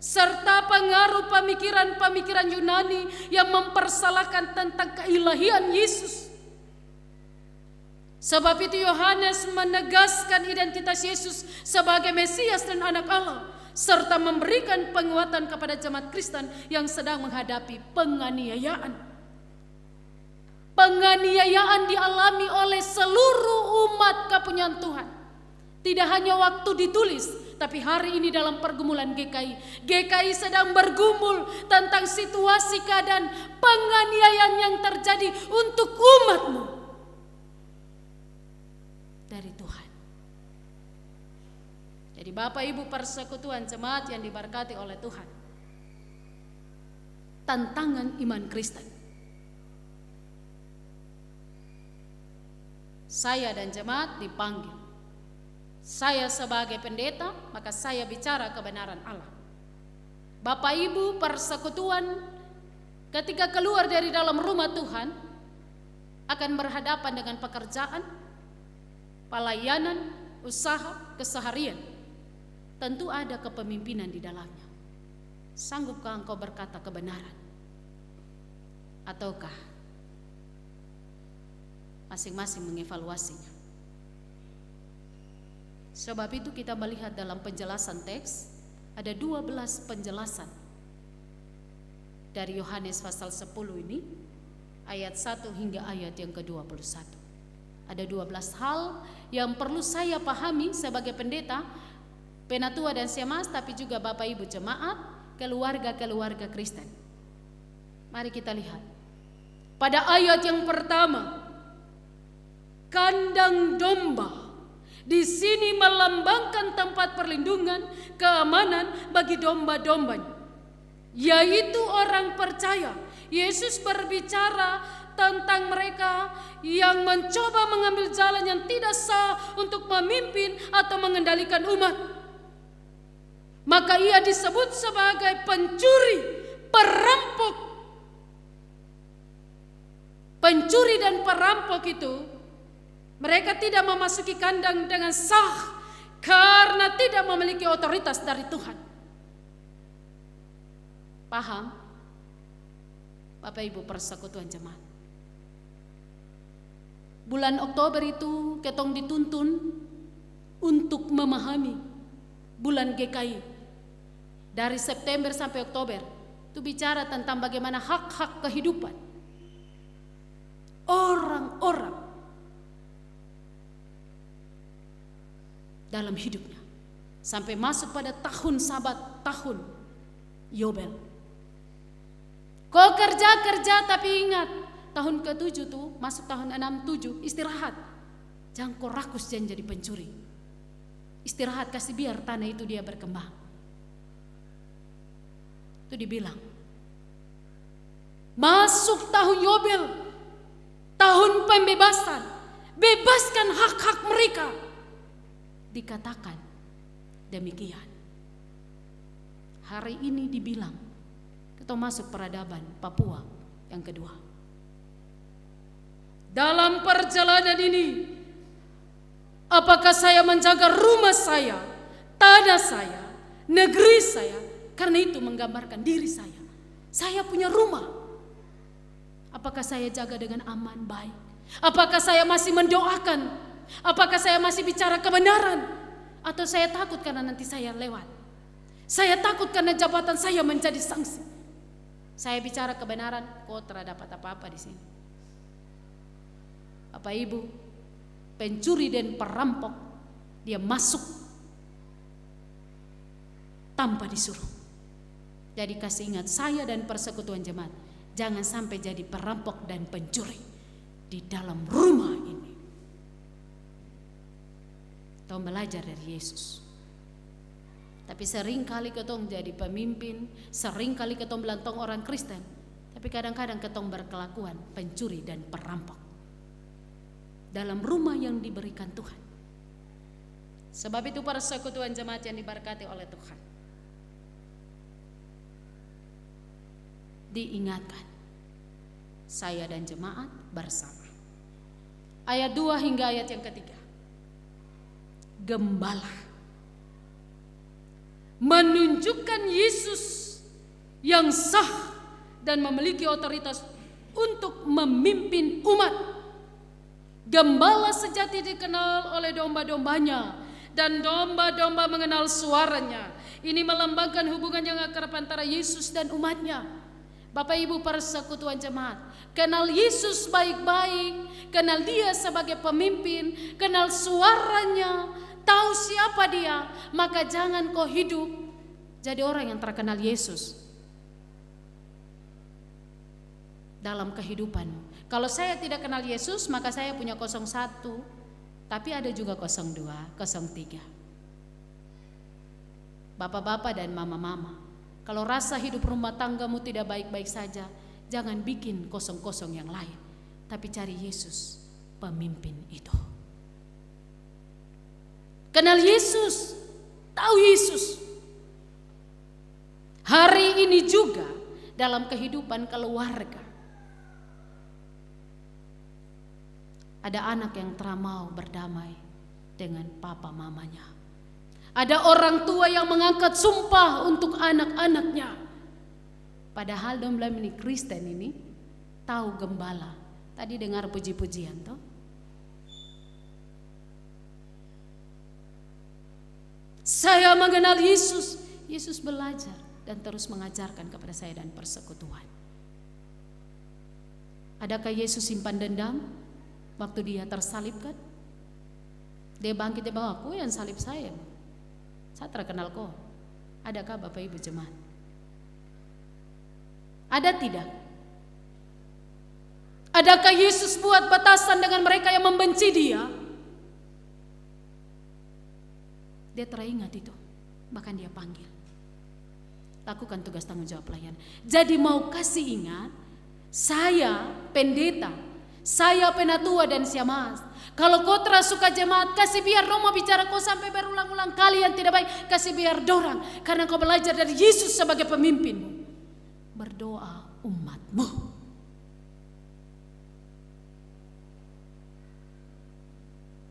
serta pengaruh pemikiran-pemikiran Yunani yang mempersalahkan tentang keilahian Yesus. Sebab itu Yohanes menegaskan identitas Yesus sebagai Mesias dan anak Allah, serta memberikan penguatan kepada jemaat Kristen yang sedang menghadapi penganiayaan. Penganiayaan dialami oleh seluruh umat kepunyaan Tuhan. Tidak hanya waktu ditulis, tapi hari ini dalam pergumulan GKI. GKI sedang bergumul tentang situasi keadaan penganiayaan yang terjadi untuk umatmu dari Tuhan. Jadi Bapak Ibu persekutuan jemaat yang diberkati oleh Tuhan, tantangan iman Kristen. Saya dan jemaat dipanggil. Saya sebagai pendeta, maka saya bicara kebenaran Allah. Bapak Ibu persekutuan ketika keluar dari dalam rumah Tuhan akan berhadapan dengan pekerjaan, pelayanan, usaha, keseharian. Tentu ada kepemimpinan di dalamnya. Sanggupkah engkau berkata kebenaran? Ataukah masing-masing mengevaluasinya? Sebab itu kita melihat dalam penjelasan teks ada 12 penjelasan dari Yohanes pasal 10 ini ayat 1 hingga ayat yang ke-21. Ada 12 hal yang perlu saya pahami sebagai pendeta, penatua dan syamas, tapi juga Bapak Ibu jemaat, keluarga-keluarga Kristen. Mari kita lihat. Pada ayat yang pertama, kandang domba di sini melambangkan tempat perlindungan, keamanan bagi domba-dombanya, yaitu orang percaya. Yesus berbicara tentang mereka yang mencoba mengambil jalan yang tidak sah untuk memimpin atau mengendalikan umat. Maka ia disebut sebagai pencuri, perampok. Pencuri dan perampok itu mereka tidak memasuki kandang dengan sah karena tidak memiliki otoritas dari Tuhan. Paham? Bapak Ibu persekutuan jemaat. Bulan Oktober itu ketong dituntun untuk memahami bulan GKI. Dari September sampai Oktober itu bicara tentang bagaimana hak-hak kehidupan orang-orang dalam hidupnya, sampai masuk pada tahun Sabat, tahun Yobel. Kau kerja tapi ingat, tahun ke-7 tuh masuk tahun 6-7 istirahat. Jangan kau rakus jangan jadi pencuri. Istirahat, kasih biar tanah itu dia berkembang. Itu dibilang masuk tahun Yobel, tahun pembebasan, bebaskan hak-hak mereka. Dikatakan demikian. Hari ini dibilang kita masuk peradaban Papua yang kedua. Dalam perjalanan ini, apakah saya menjaga rumah saya, tanah saya, negeri saya? Karena itu menggambarkan diri saya. Saya punya rumah. Apakah saya jaga dengan aman, baik? Apakah saya masih mendoakan? Apakah saya masih bicara kebenaran? Atau saya takut karena nanti saya lewat? Saya takut karena jabatan saya menjadi sanksi. Saya bicara kebenaran, kok tidak dapat apa-apa di sini. Bapak Ibu, pencuri dan perampok, dia masuk tanpa disuruh. Jadi kasih ingat saya dan persekutuan jemaat, jangan sampai jadi perampok dan pencuri di dalam rumah ini. Tolong belajar dari Yesus. Tapi sering kali ketong jadi pemimpin, sering kali ketong belantong orang Kristen, tapi kadang-kadang ketong berkelakuan pencuri dan perampok dalam rumah yang diberikan Tuhan. Sebab itu persekutuan jemaat yang diberkati oleh Tuhan, diingatkan saya dan jemaat bersama. Ayat 2 hingga ayat yang ketiga. Gembala menunjukkan Yesus yang sah dan memiliki otoritas untuk memimpin umat. Gembala sejati dikenal oleh domba-dombanya, dan domba-domba mengenal suaranya. Ini melambangkan hubungan yang akrab antara Yesus dan umatnya. Bapak Ibu persekutuan jemaat, kenal Yesus baik-baik, kenal dia sebagai pemimpin, kenal suaranya, tahu siapa dia, maka jangan kau hidup jadi orang yang terkenal Yesus dalam kehidupanmu. Kalau saya tidak kenal Yesus, maka saya punya 01, tapi ada juga 02, 03. Bapak-bapak dan mama-mama, kalau rasa hidup rumah tanggamu tidak baik-baik saja, jangan bikin kosong-kosong yang lain, tapi cari Yesus, pemimpin itu. Kenal Yesus, tahu Yesus. Hari ini juga dalam kehidupan keluarga, ada anak yang telah mau berdamai dengan papa mamanya. Ada orang tua yang mengangkat sumpah untuk anak-anaknya. Padahal dalam ini Kristen ini tahu gembala. Tadi dengar puji-pujian toh. Saya mengenal Yesus. Yesus belajar dan terus mengajarkan kepada saya dan persekutuan. Adakah Yesus simpan dendam waktu dia tersalibkan? Dia bangkit, dia bilang, aku yang salib saya terkenal kok. Adakah Bapak Ibu jemaat? Ada tidak? Adakah Yesus buat batasan dengan mereka yang membenci dia? Dia teringat itu, bahkan dia panggil. Lakukan tugas tanggung jawab pelayan. Jadi mau kasih ingat, saya pendeta, saya penatua dan siamas. Kalau kau terasuka jemaat, kasih biar Roma bicara kau sampai berulang-ulang kali yang tidak baik, kasih biar dorang, karena kau belajar dari Yesus sebagai pemimpinmu. Berdoa umatmu.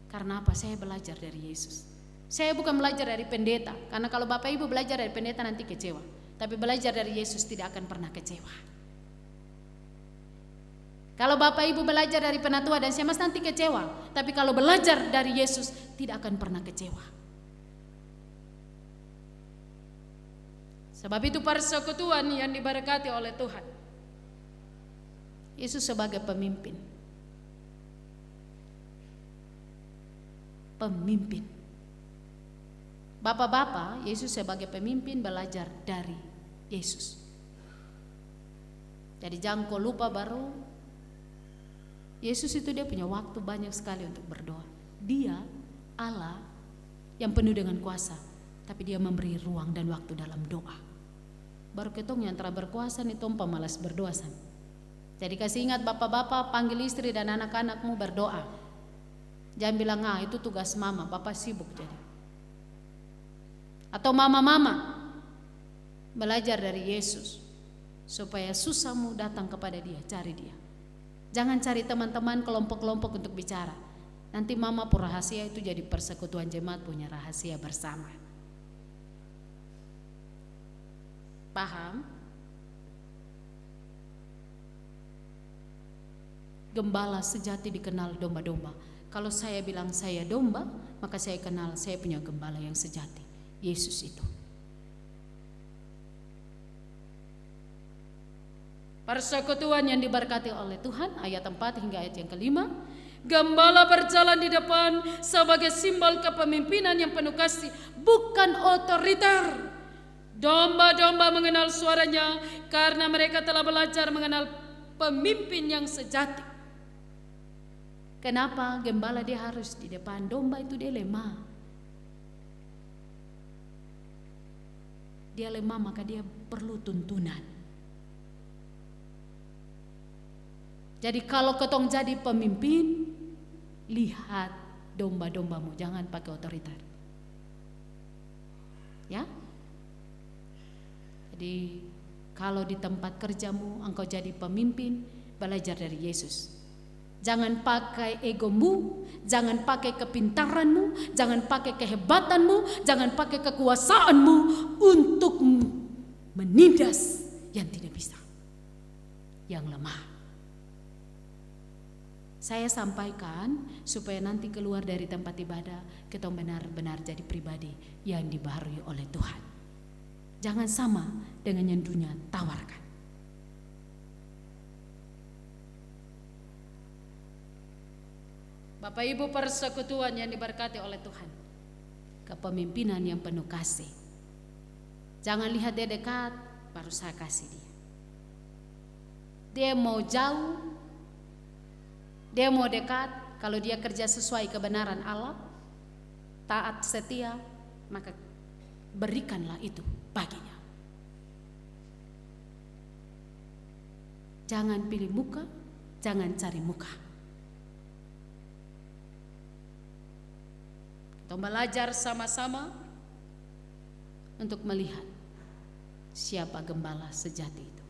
Karena apa? Saya belajar dari Yesus. Saya bukan belajar dari pendeta, karena kalau Bapak Ibu belajar dari pendeta nanti kecewa. Tapi belajar dari Yesus tidak akan pernah kecewa. Kalau Bapak Ibu belajar dari penatua dan siamas nanti kecewa. Tapi kalau belajar dari Yesus tidak akan pernah kecewa. Sebab itu persekutuan yang diberkati oleh Tuhan. Yesus sebagai pemimpin. Pemimpin. Bapak-bapak, Yesus sebagai pemimpin belajar dari Yesus. Jadi jangan kau lupa baru Yesus itu dia punya waktu banyak sekali untuk berdoa. Dia Allah yang penuh dengan kuasa, tapi dia memberi ruang dan waktu dalam doa. Baru ketong yang telah berkuasa nih tompa malas berdoa san. Jadi kasih ingat bapak-bapak, panggil istri dan anak-anakmu berdoa. Jangan bilang itu tugas mama, bapak sibuk jadi. Atau mama-mama belajar dari Yesus supaya susahmu datang kepada dia, cari dia. Jangan cari teman-teman kelompok-kelompok untuk bicara. Nanti mama pun rahasia itu jadi persekutuan jemaat punya rahasia bersama. Paham? Gembala sejati dikenal domba-domba. Kalau saya bilang saya domba, maka saya kenal saya punya gembala yang sejati, Yesus itu. Persekutuan yang diberkati oleh Tuhan, ayat 4 hingga ayat yang kelima. Gembala berjalan di depan sebagai simbol kepemimpinan yang penuh kasih, bukan otoriter. Domba-domba mengenal suaranya karena mereka telah belajar mengenal pemimpin yang sejati. Kenapa gembala dia harus di depan? Domba itu dia lemah. Dia lemah, maka dia perlu tuntunan. Jadi kalau ketong jadi pemimpin, lihat domba-dombamu, jangan pakai otoriter. Ya. Jadi kalau di tempat kerjamu engkau jadi pemimpin, belajar dari Yesus. Jangan pakai egomu, jangan pakai kepintaranmu, jangan pakai kehebatanmu, jangan pakai kekuasaanmu untuk menindas yang tidak bisa, yang lemah. Saya sampaikan supaya nanti keluar dari tempat ibadah kita benar-benar jadi pribadi yang dibaharui oleh Tuhan. Jangan sama dengan yang dunia tawarkan. Bapak Ibu persekutuan yang diberkati oleh Tuhan, kepemimpinan yang penuh kasih. Jangan lihat dia dekat baru saya kasih dia. Dia mau jauh, dia mau dekat, kalau dia kerja sesuai kebenaran Allah, taat setia, maka berikanlah itu baginya. Jangan pilih muka, jangan cari muka. Kita belajar sama-sama untuk melihat siapa gembala sejati itu.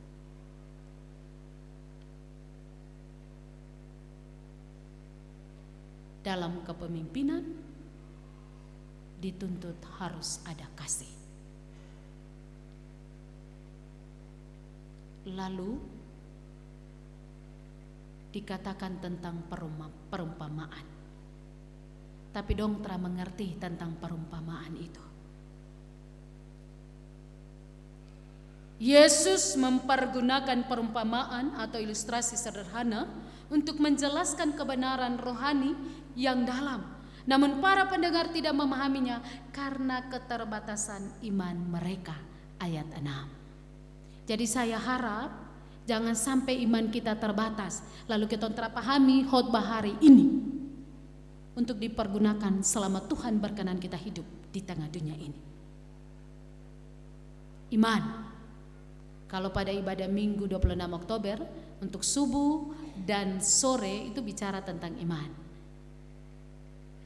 Dalam kepemimpinan dituntut harus ada kasih. Lalu dikatakan tentang perumpamaan. Tapi dong telah mengerti tentang perumpamaan itu. Yesus mempergunakan perumpamaan atau ilustrasi sederhana untuk menjelaskan kebenaran rohani yang dalam. Namun para pendengar tidak memahaminya karena keterbatasan iman mereka. Ayat 6. Jadi saya harap jangan sampai iman kita terbatas, lalu kita terpahami khotbah hari ini untuk dipergunakan selama Tuhan berkenan kita hidup di tengah dunia ini. Iman. Kalau pada ibadah Minggu 26 Oktober untuk subuh dan sore itu bicara tentang iman.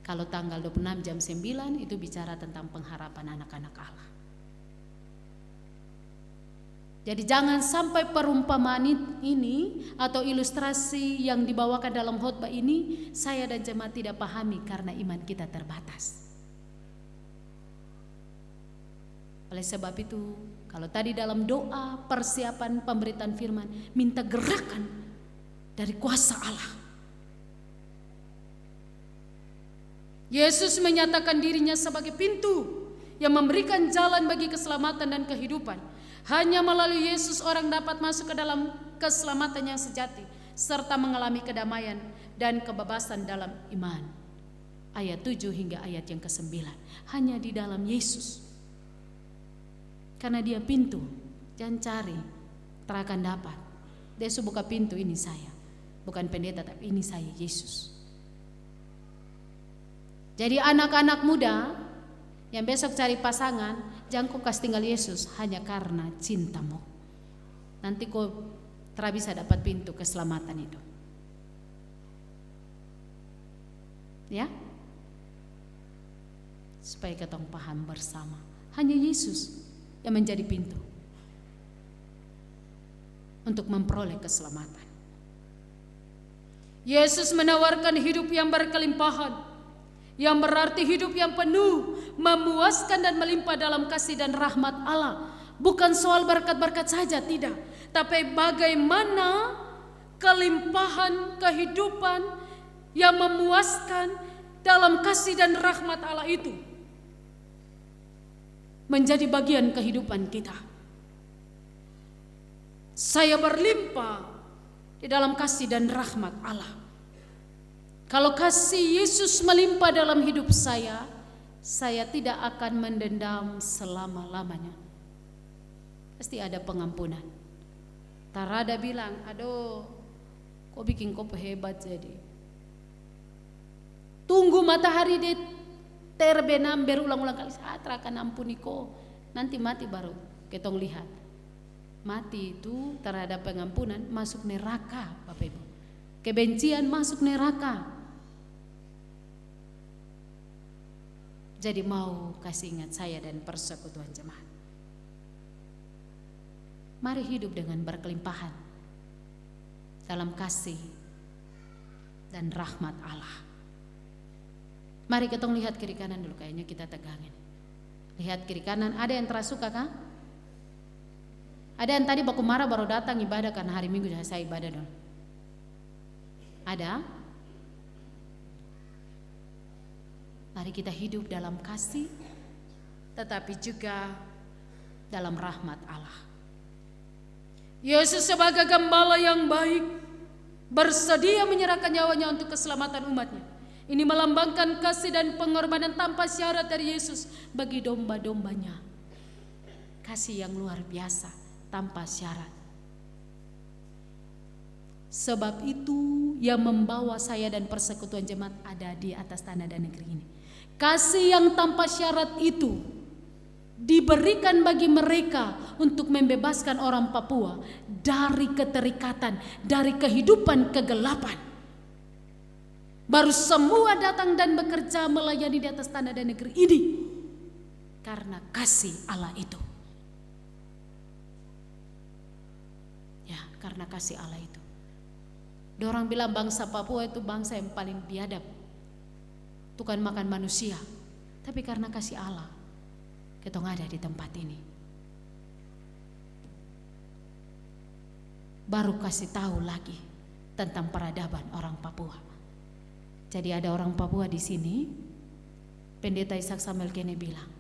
Kalau tanggal 26 jam 9 itu bicara tentang pengharapan anak-anak Allah. Jadi jangan sampai perumpamaan ini atau ilustrasi yang dibawakan dalam khotbah ini saya dan jemaat tidak pahami karena iman kita terbatas. Oleh sebab itu, kalau tadi dalam doa persiapan pemberitaan firman, minta gerakan dari kuasa Allah. Yesus menyatakan dirinya sebagai pintu yang memberikan jalan bagi keselamatan dan kehidupan. Hanya melalui Yesus orang dapat masuk ke dalam keselamatan yang sejati serta mengalami kedamaian dan kebebasan dalam iman. Ayat 7 hingga ayat yang ke-9. Hanya di dalam Yesus. Karena dia pintu, jangan cari, terakan dapat. Dia buka pintu, ini saya. Bukan pendeta, tapi ini saya, Yesus. Jadi anak-anak muda yang besok cari pasangan, jangan kau kasih tinggal Yesus hanya karena cintamu. Nanti kau tidak bisa dapat pintu keselamatan itu. Ya? Supaya kita paham bersama. Hanya Yesus yang menjadi pintu untuk memperoleh keselamatan. Yesus menawarkan hidup yang berkelimpahan, yang berarti hidup yang penuh, memuaskan dan melimpah dalam kasih dan rahmat Allah. Bukan soal berkat-berkat saja, tidak, tapi bagaimana kelimpahan kehidupan yang memuaskan dalam kasih dan rahmat Allah itu menjadi bagian kehidupan kita. Saya berlimpah di dalam kasih dan rahmat Allah. Kalau kasih Yesus melimpah dalam hidup saya tidak akan mendendam selama-lamanya. Pasti ada pengampunan. Tarada bilang, aduh, kok bikin kau hebat jadi. Tunggu matahari di terbenam berulang-ulang kali. Akan ampuni kau. Nanti mati baru ketong lihat. Mati itu terhadap pengampunan masuk neraka, Bapak Ibu. Kebencian masuk neraka. Jadi mau kasih ingat saya dan persekutuan jemaat. Mari hidup dengan berkelimpahan dalam kasih dan rahmat Allah. Mari kita lihat kiri kanan dulu, kayaknya kita tegangin. Lihat kiri kanan, ada yang terasuka kah? Ada yang tadi baku marah baru datang ibadah karena hari Minggu saya ibadah dong. Ada? Mari kita hidup dalam kasih, tetapi juga dalam rahmat Allah. Yesus sebagai gembala yang baik bersedia menyerahkan nyawanya untuk keselamatan umatnya. Ini melambangkan kasih dan pengorbanan tanpa syarat dari Yesus bagi domba-dombanya. Kasih yang luar biasa tanpa syarat. Sebab itu yang membawa saya dan persekutuan jemaat ada di atas tanah dan negeri ini. Kasih yang tanpa syarat itu diberikan bagi mereka untuk membebaskan orang Papua dari keterikatan, dari kehidupan kegelapan. Baru semua datang dan bekerja melayani di atas tanah dan negeri ini karena kasih Allah itu. Ya, karena kasih Allah itu. Dorang bilang bangsa Papua itu bangsa yang paling biadab, tukang makan manusia. Tapi karena kasih Allah, kita ada di tempat ini. Baru kasih tahu lagi tentang peradaban orang Papua. Jadi ada orang Papua di sini. Pendeta Ishak Samuel Kene bilang,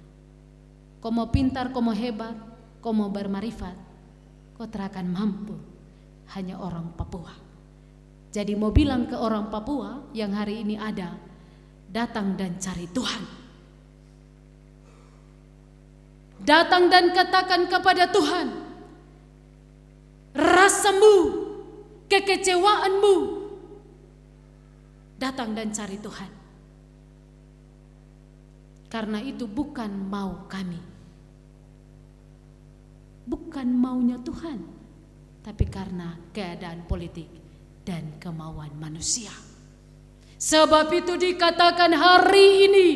kau mau pintar, kau mau hebat, kau mau bermarifat, kau terakan mampu hanya orang Papua. Jadi mau bilang ke orang Papua yang hari ini ada, datang dan cari Tuhan. Datang dan katakan kepada Tuhan, rasamu, kekecewaanmu, datang dan cari Tuhan. Karena itu bukan mau kami, bukan maunya Tuhan, tapi karena keadaan politik dan kemauan manusia. Sebab itu dikatakan hari ini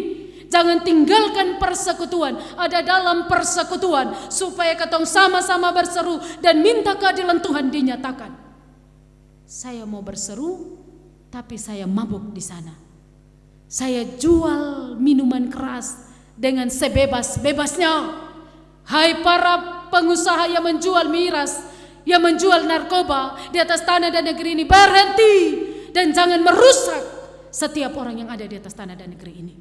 jangan tinggalkan persekutuan, ada dalam persekutuan supaya ketong sama-sama berseru dan minta keadilan Tuhan dinyatakan. Saya mau berseru, tapi saya mabuk di sana. Saya jual minuman keras dengan sebebas-bebasnya. Hai para pengusaha yang menjual miras, yang menjual narkoba di atas tanah dan negeri ini, berhenti dan jangan merusak setiap orang yang ada di atas tanah dan negeri ini.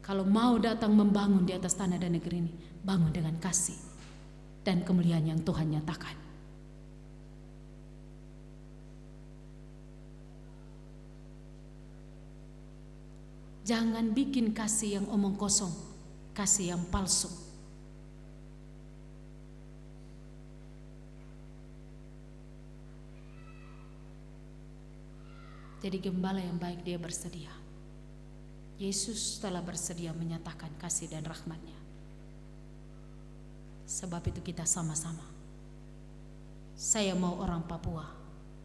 Kalau mau datang membangun di atas tanah dan negeri ini, bangun dengan kasih dan kemuliaan yang Tuhan nyatakan. Jangan bikin kasih yang omong kosong, kasih yang palsu. Jadi gembala yang baik dia bersedia. Yesus telah bersedia menyatakan kasih dan rahmat-Nya. Sebab itu kita sama-sama. Saya mau orang Papua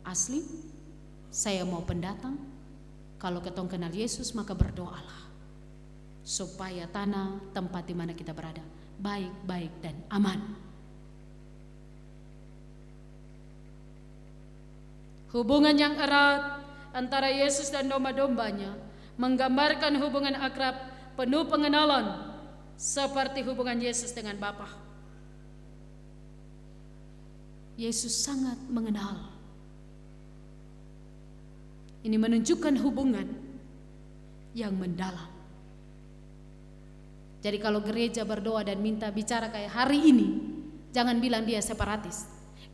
asli, saya mau pendatang. Kalau ketong kenal Yesus maka berdoalah supaya tanah tempat di mana kita berada baik-baik dan aman. Hubungan yang erat antara Yesus dan domba-dombanya menggambarkan hubungan akrab penuh pengenalan seperti hubungan Yesus dengan Bapa. Yesus sangat mengenal. Ini menunjukkan hubungan yang mendalam. Jadi kalau gereja berdoa dan minta bicara kayak hari ini, jangan bilang dia separatis.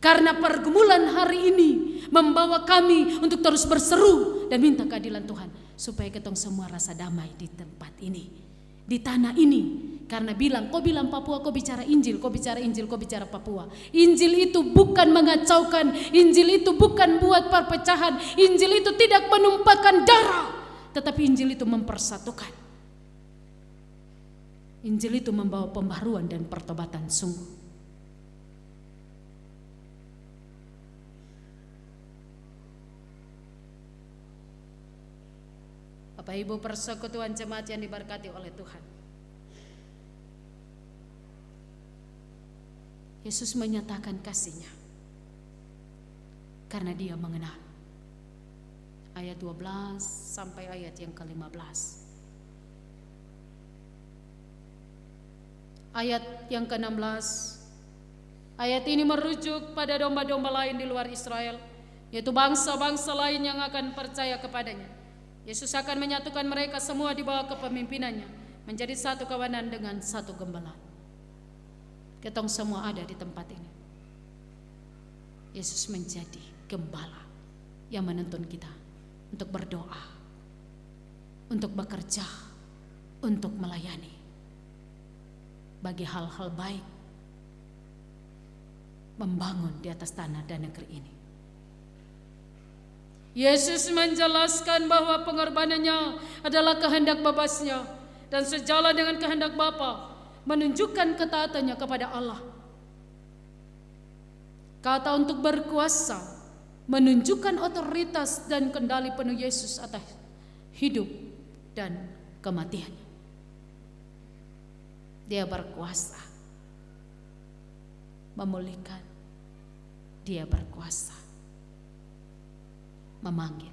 Karena pergumulan hari ini membawa kami untuk terus berseru dan minta keadilan Tuhan, supaya ketong semua rasa damai di tempat ini, di tanah ini. Karena kau bilang Papua, kau bicara Injil, kau bicara Injil, kau bicara Papua. Injil itu bukan mengacaukan, Injil itu bukan buat perpecahan, Injil itu tidak menumpahkan darah, tetapi Injil itu mempersatukan. Injil itu membawa pembaharuan dan pertobatan sungguh. Bapak Ibu persekutuan jemaat yang diberkati oleh Tuhan, Yesus menyatakan kasih-Nya karena Dia mengenal. Ayat 12 sampai ayat yang ke-15. Ayat yang ke-16, ayat ini merujuk pada domba-domba lain di luar Israel, yaitu bangsa-bangsa lain yang akan percaya kepadanya. Yesus akan menyatukan mereka semua di bawah kepemimpinannya, menjadi satu kawanan dengan satu gembala. Ketong semua ada di tempat ini. Yesus menjadi gembala yang menuntun kita untuk berdoa, untuk bekerja, untuk melayani bagi hal-hal baik, membangun di atas tanah dan negeri ini. Yesus menjelaskan bahwa pengorbanannya adalah kehendak Bapa-Nya dan sejalan dengan kehendak Bapa, menunjukkan ketaatannya kepada Allah. Kata untuk berkuasa menunjukkan otoritas dan kendali penuh Yesus atas hidup dan kematian. Dia berkuasa memulihkan, Dia berkuasa memanggil,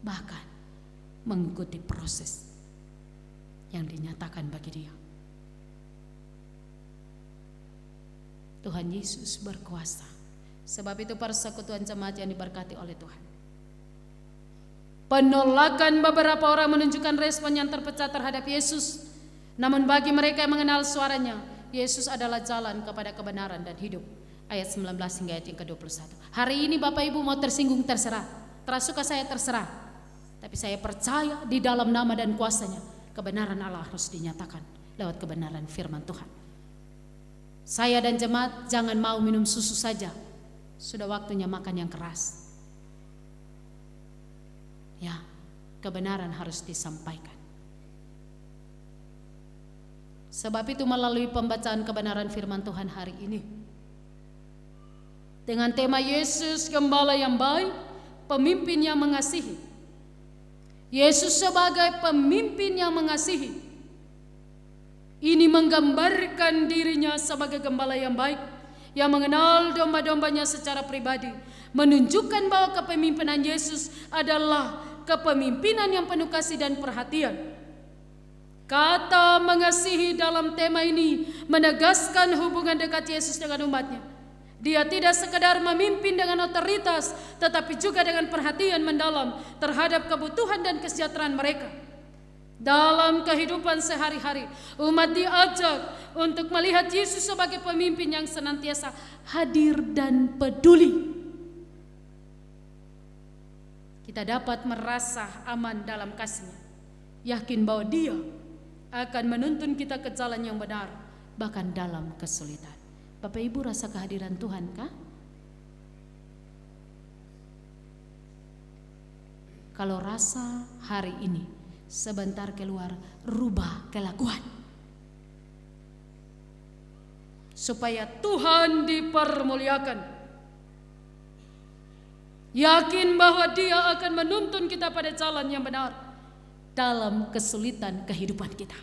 bahkan mengikuti proses yang dinyatakan bagi Dia. Tuhan Yesus berkuasa. Sebab itu persekutuan jemaat yang diberkati oleh Tuhan, penolakan beberapa orang menunjukkan respon yang terpecah terhadap Yesus. Namun bagi mereka yang mengenal suaranya, Yesus adalah jalan kepada kebenaran dan hidup. Ayat 19 hingga ayat yang ke-21. Hari ini Bapak Ibu mau tersinggung terserah, tersuka saya terserah. Tapi saya percaya di dalam nama dan kuasa-Nya, kebenaran Allah harus dinyatakan lewat kebenaran firman Tuhan. Saya dan jemaat jangan mau minum susu saja. Sudah waktunya makan yang keras. Ya, kebenaran harus disampaikan. Sebab itu melalui pembacaan kebenaran firman Tuhan hari ini, dengan tema Yesus Gembala yang baik, pemimpin yang mengasihi. Yesus sebagai pemimpin yang mengasihi, ini menggambarkan dirinya sebagai gembala yang baik, yang mengenal domba-dombanya secara pribadi, menunjukkan bahwa kepemimpinan Yesus adalah kepemimpinan yang penuh kasih dan perhatian. Kata mengasihi dalam tema ini menegaskan hubungan dekat Yesus dengan umatnya. Dia tidak sekedar memimpin dengan otoritas, tetapi juga dengan perhatian mendalam terhadap kebutuhan dan kesejahteraan mereka. Dalam kehidupan sehari-hari, umat diajak untuk melihat Yesus sebagai pemimpin yang senantiasa hadir dan peduli. Kita dapat merasa aman dalam kasih-Nya, yakin bahwa Dia akan menuntun kita ke jalan yang benar, bahkan dalam kesulitan. Bapak Ibu rasa kehadiran Tuhan kah? Kalau rasa hari ini, sebentar keluar, rubah kelakuan, supaya Tuhan dipermuliakan. Yakin bahwa Dia akan menuntun kita pada jalan yang benar dalam kesulitan kehidupan kita.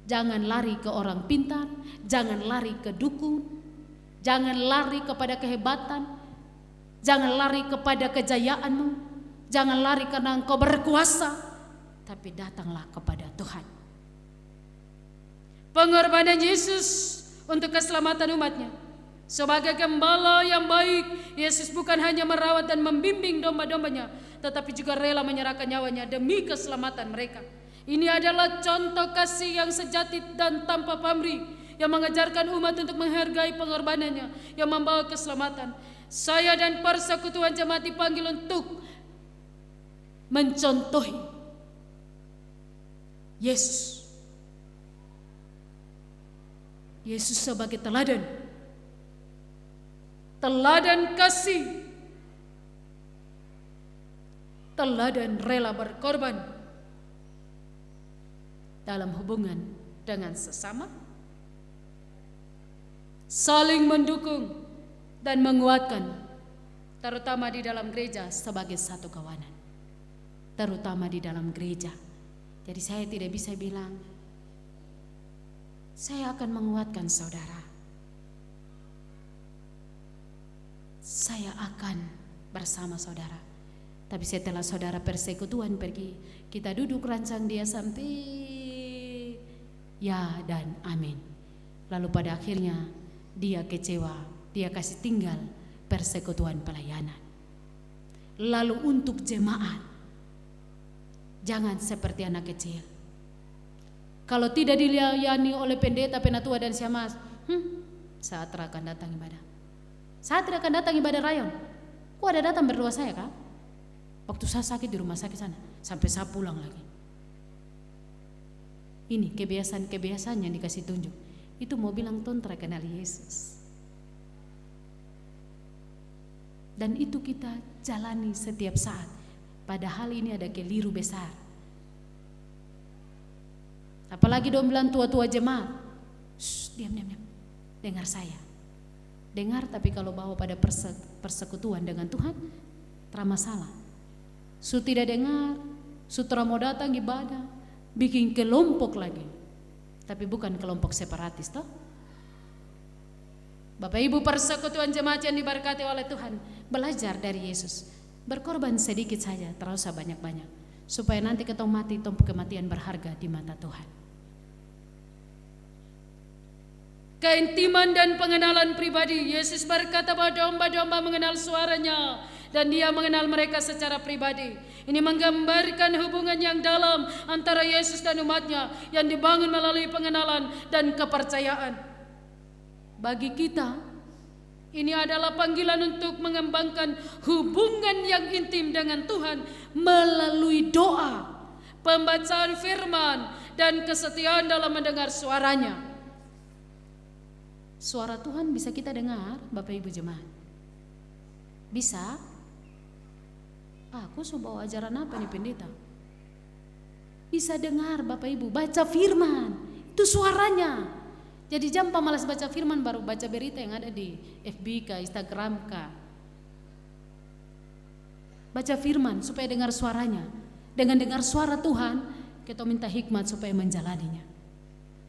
Jangan lari ke orang pintar, jangan lari ke dukun, jangan lari kepada kehebatan, jangan lari kepada kejayaanmu, jangan lari karena engkau berkuasa, tapi datanglah kepada Tuhan. Pengorbanan Yesus untuk keselamatan umatnya. Sebagai gembala yang baik, Yesus bukan hanya merawat dan membimbing domba-dombanya, tetapi juga rela menyerahkan nyawanya demi keselamatan mereka. Ini adalah contoh kasih yang sejati dan tanpa pamrih, yang mengajarkan umat untuk menghargai pengorbanannya, yang membawa keselamatan. Saya dan persekutuan jemaat dipanggil untuk mencontohi Yesus. Yesus sebagai teladan. Teladan kasih, teladan rela berkorban dalam hubungan dengan sesama, saling mendukung dan menguatkan, terutama di dalam gereja sebagai satu kawanan, terutama di dalam gereja. Jadi saya tidak bisa bilang saya akan menguatkan saudara, saya akan bersama saudara. Tapi setelah saudara persekutuan pergi, kita duduk rancang dia sampai ya dan amin. Lalu pada akhirnya dia kecewa, dia kasih tinggal persekutuan pelayanan. Lalu untuk jemaat, jangan seperti anak kecil. Kalau tidak dilayani oleh pendeta, penatua dan syamaz, saat akan datang ibadah. Saya tidak akan datang ibadah rayon. Kok ada datang berdua saya kak? Waktu saya sakit di rumah sakit sana, sampai saya pulang lagi. Ini kebiasaan-kebiasaan yang dikasih tunjuk. Itu mau bilang tuh terkenal Yesus. Dan itu kita jalani setiap saat. Padahal ini ada keliru besar. Apalagi dong bilang tua-tua jemaat. Diam. Dengar saya. Dengar, tapi kalau bawa pada persekutuan dengan Tuhan, tak masalah. Su tidak dengar, su mau datang ibadah, bikin kelompok lagi. Tapi bukan kelompok separatis toh. Bapak Ibu persekutuan jemaat yang diberkati oleh Tuhan, belajar dari Yesus. Berkorban sedikit saja, terus banyak-banyak, supaya nanti ketemu mati, kematian berharga di mata Tuhan. Keintiman dan pengenalan pribadi. Yesus berkata bahwa domba-domba mengenal suaranya dan dia mengenal mereka secara pribadi. Ini menggambarkan hubungan yang dalam antara Yesus dan umatnya yang dibangun melalui pengenalan dan kepercayaan. Bagi kita, ini adalah panggilan untuk mengembangkan hubungan yang intim dengan Tuhan melalui doa, pembacaan firman, dan kesetiaan dalam mendengar suaranya. Suara Tuhan bisa kita dengar, Bapak Ibu jemaat? Bisa? Aku bawa ajaran apa nih pendeta? Bisa dengar Bapak Ibu, baca firman, itu suaranya. Jadi jangan malas baca firman baru baca berita yang ada di FB kah, Instagram kah. Baca firman supaya dengar suaranya. Dengan dengar suara Tuhan, kita minta hikmat supaya menjalaninya.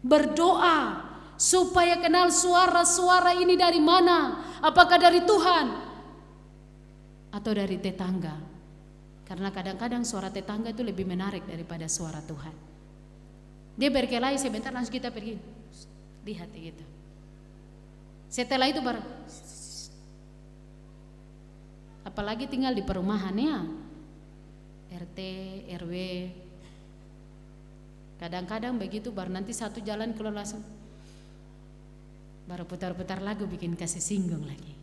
Berdoa supaya kenal suara-suara ini dari mana, apakah dari Tuhan atau dari tetangga. Karena kadang-kadang suara tetangga itu lebih menarik daripada suara Tuhan. Dia berkelahi sebentar langsung kita pergi, lihat gitu. Setelah itu baru, apalagi tinggal di perumahan ya, RT, RW. Kadang-kadang begitu baru nanti satu jalan keluar langsung baru putar-putar lagu bikin kasih singgung lagi.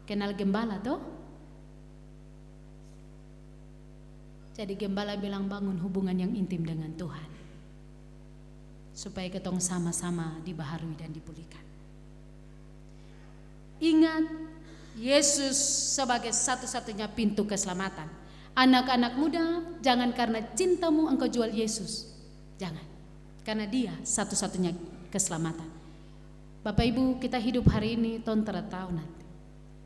Kenal gembala toh? Jadi gembala bilang bangun hubungan yang intim dengan Tuhan, supaya ketong sama-sama dibaharui dan dipulihkan. Ingat, Yesus sebagai satu-satunya pintu keselamatan. Anak-anak muda, jangan karena cintamu engkau jual Yesus. Jangan, karena dia satu-satunya keselamatan. Bapak Ibu, kita hidup hari ini ton tahu nanti.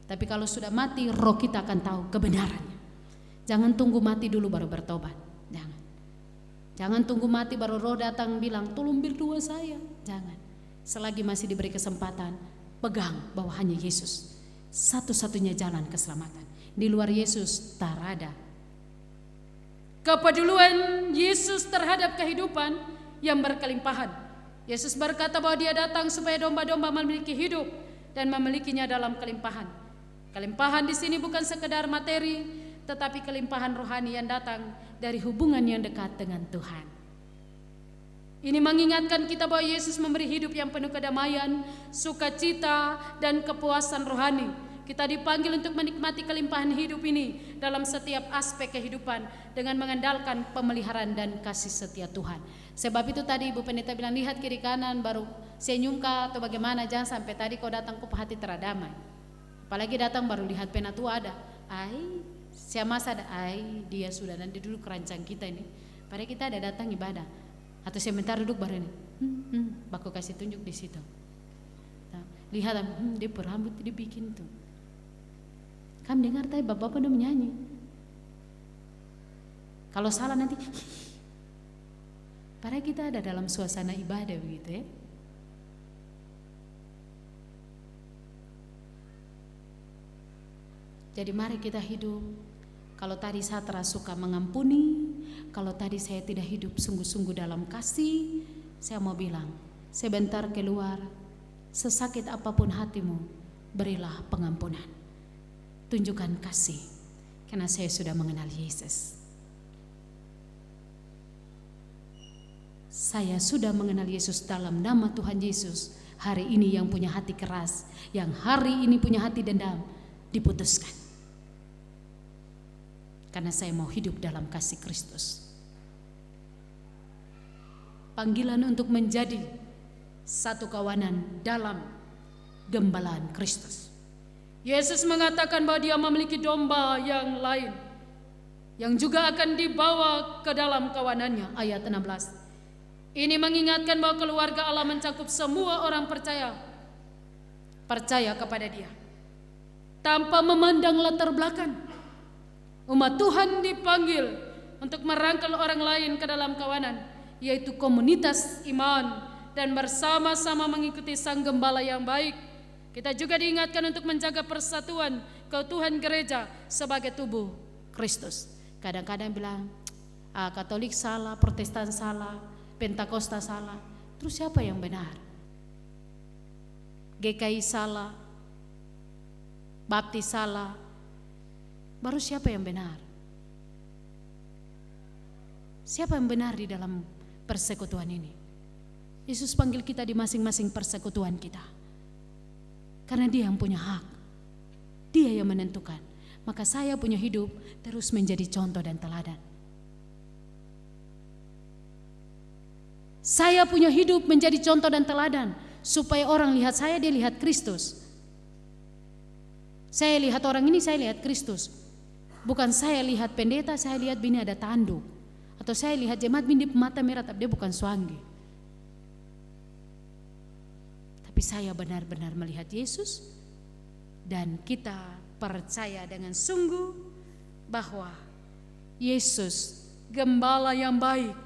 Tapi kalau sudah mati, roh kita akan tahu kebenarannya. Jangan tunggu mati dulu baru bertobat. Jangan tunggu mati baru roh datang bilang tolong berdua saya. Jangan. Selagi masih diberi kesempatan, pegang bahwa hanya Yesus satu-satunya jalan keselamatan. Di luar Yesus tak ada. Kepedulian Yesus terhadap kehidupan yang berkelimpahan Yesus berkata bahwa dia datang supaya domba-domba memiliki hidup dan memilikinya dalam kelimpahan. Kelimpahan di sini bukan sekedar materi, tetapi kelimpahan rohani yang datang dari hubungan yang dekat dengan Tuhan. Ini mengingatkan kita bahwa Yesus memberi hidup yang penuh kedamaian, sukacita, dan kepuasan rohani. Kita dipanggil untuk menikmati kelimpahan hidup ini dalam setiap aspek kehidupan dengan mengandalkan pemeliharaan dan kasih setia Tuhan. Sebab itu tadi Ibu Pendeta bilang, lihat kiri kanan baru senyum kah atau bagaimana, jangan sampai tadi kau datang kau hati teradamai. Apalagi datang baru lihat penatua ada, ai siapa ada, ai dia sudah nanti duduk kerancang kita ini. Padahal kita ada datang ibadah. Atau sebentar duduk baru ini, baku kasih tunjuk di situ. Nah, lihat, dia berambut dibikin tuh. Kamu dengar tadi bapak-bapak udah menyanyi. Kalau salah nanti, padahal kita ada dalam suasana ibadah begitu ya. Jadi mari kita hidup. Kalau tadi saya terasa suka mengampuni, kalau tadi saya tidak hidup sungguh-sungguh dalam kasih, saya mau bilang, sebentar keluar, sesakit apapun hatimu, berilah pengampunan. Tunjukkan kasih, karena saya sudah mengenal Yesus. Saya sudah mengenal Yesus dalam nama Tuhan Yesus. Hari ini yang punya hati keras, yang hari ini punya hati dendam, diputuskan. Karena saya mau hidup dalam kasih Kristus. Panggilan untuk menjadi satu kawanan dalam gembalaan Kristus. Yesus mengatakan bahwa dia memiliki domba yang lain yang juga akan dibawa ke dalam kawanannya. Ayat 16. Ini mengingatkan bahwa keluarga Allah mencakup semua orang percaya kepada dia tanpa memandang latar belakang. Umat Tuhan dipanggil untuk merangkul orang lain ke dalam kawanan, yaitu komunitas iman, dan bersama-sama mengikuti sang gembala yang baik. Kita juga diingatkan untuk menjaga persatuan keutuhan gereja sebagai tubuh Kristus. Kadang-kadang bilang, Katolik salah, Protestan salah, Pentakosta salah. Terus siapa yang benar? GKI salah, Baptis salah. Baru siapa yang benar? Siapa yang benar di dalam persekutuan ini? Yesus panggil kita di masing-masing persekutuan kita. Karena dia yang punya hak. Dia yang menentukan. Maka saya punya hidup terus menjadi contoh dan teladan. Saya punya hidup menjadi contoh dan teladan. Supaya orang lihat saya, dia lihat Kristus. Saya lihat orang ini, saya lihat Kristus. Bukan saya lihat pendeta, saya lihat bini ada tanduk. Atau saya lihat jemaat bini mata merah, tapi dia bukan suanggi. Tapi saya benar-benar melihat Yesus. Dan kita percaya dengan sungguh bahwa Yesus gembala yang baik,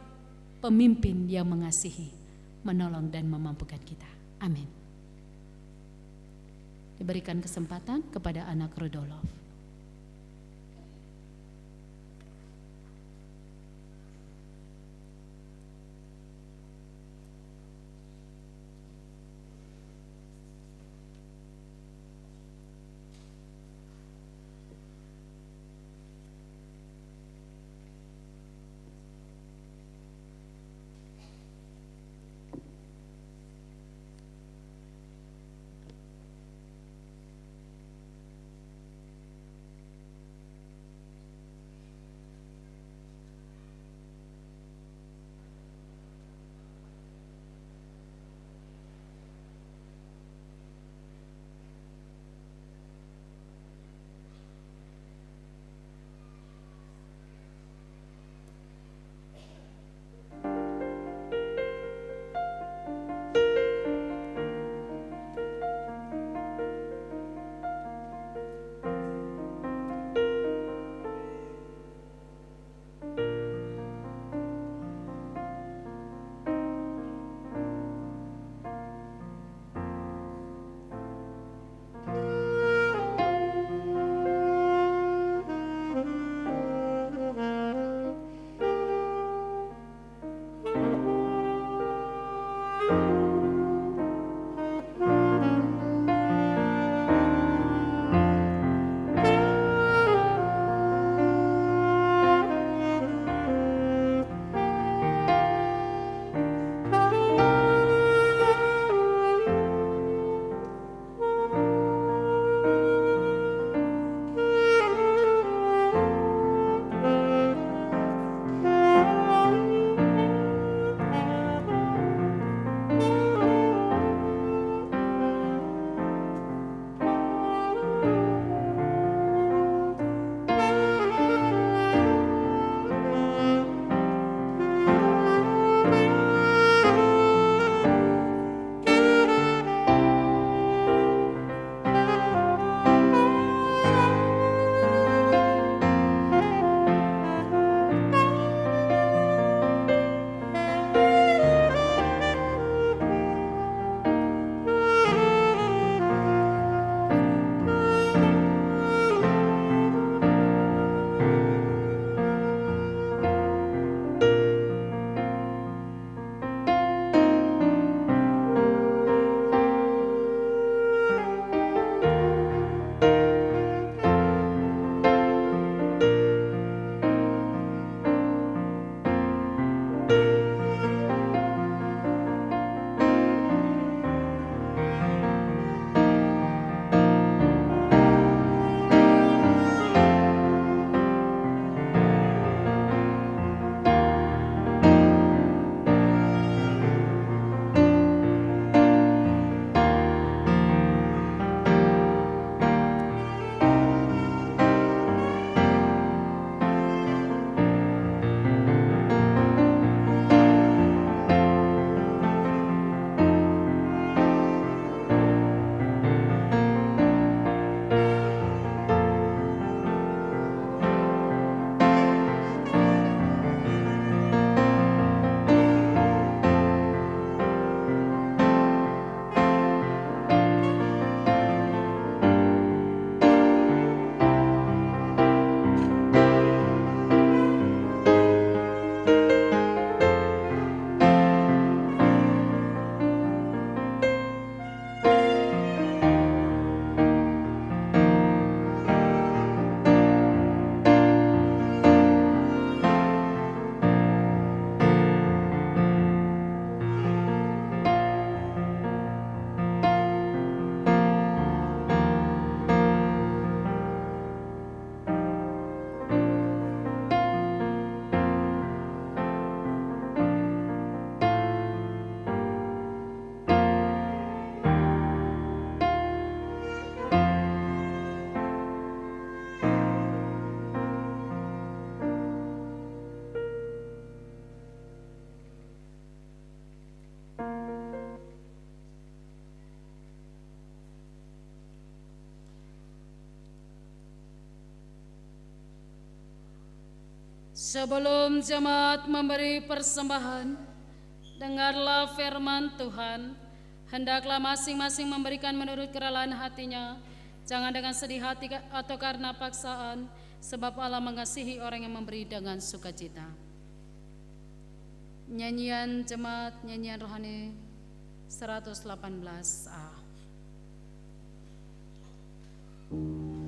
pemimpin yang mengasihi, menolong dan memampukan kita. Amin. Diberikan kesempatan kepada anak Rudolf. Sebelum jemaat memberi persembahan, dengarlah firman Tuhan. Hendaklah masing-masing memberikan menurut kerelaan hatinya, jangan dengan sedih hati atau karena paksaan, sebab Allah mengasihi orang yang memberi dengan sukacita. Nyanyian jemaat, nyanyian rohani 118A. Hatiku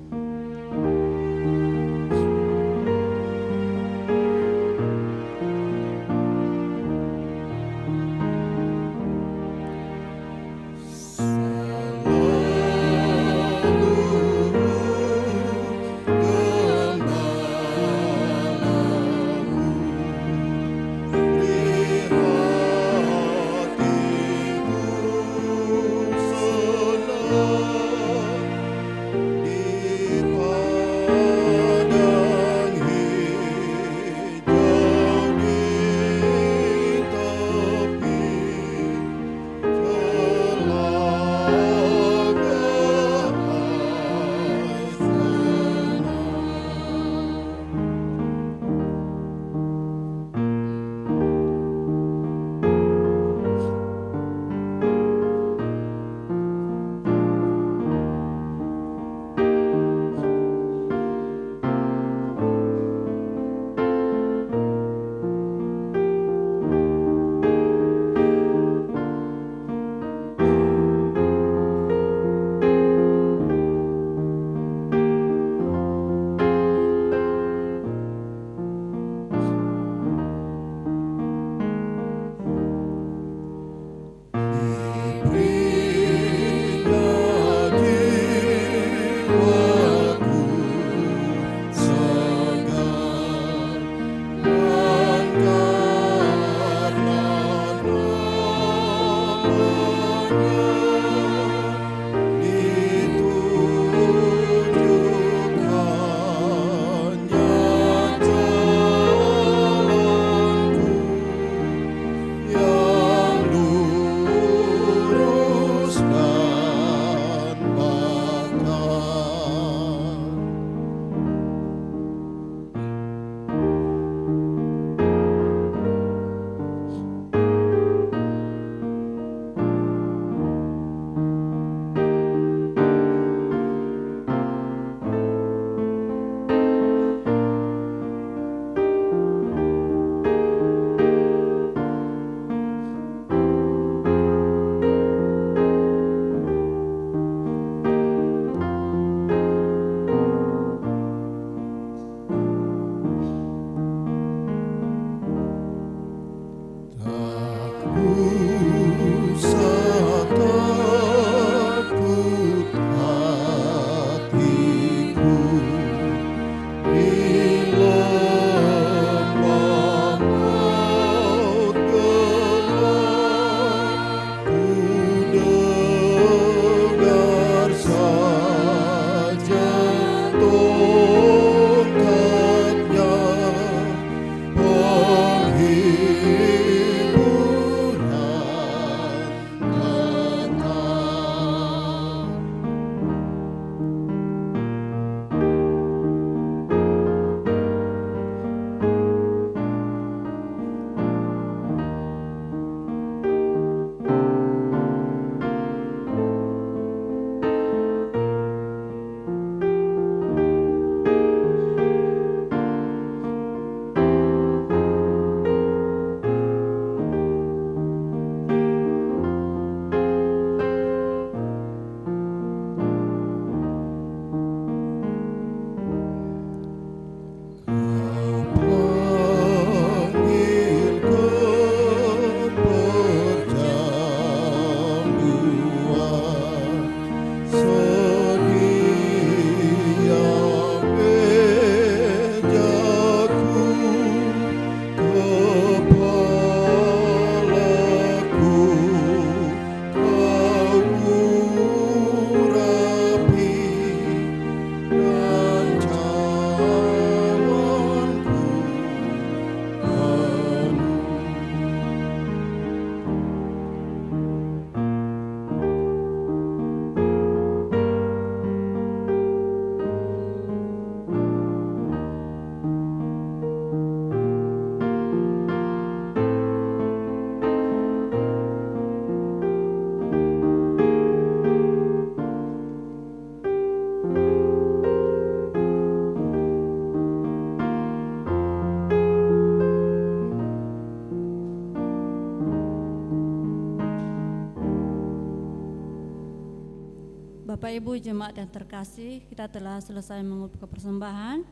Bapak Ibu jemaat yang terkasih, kita telah selesai mengumpulkan persembahan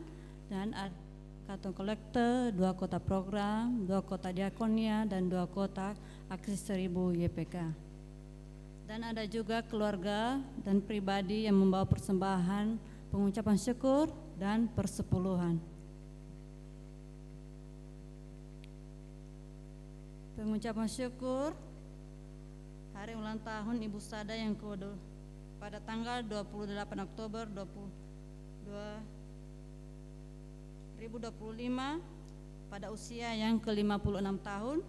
dan ada kantong kolektor, 2 kotak program, 2 kotak diakonia, dan 2 kotak aksi 1000 YPK. Dan ada juga keluarga dan pribadi yang membawa persembahan, pengucapan syukur, dan persepuluhan. Pengucapan syukur hari ulang tahun Ibu Sada yang kedua pada tanggal 28 Oktober 2025 pada usia yang ke-56 tahun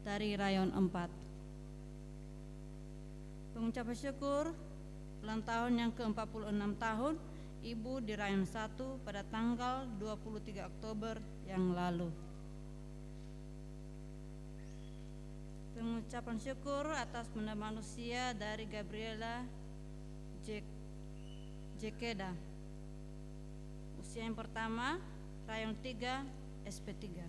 dari Rayon 4. Pengucapan syukur ulang tahun yang ke-46 tahun Ibu di Rayon 1 pada tanggal 23 Oktober yang lalu. Pengucapan syukur atas benda manusia dari Gabriela Jekeda. Usia yang pertama, Rayon 3, SP3.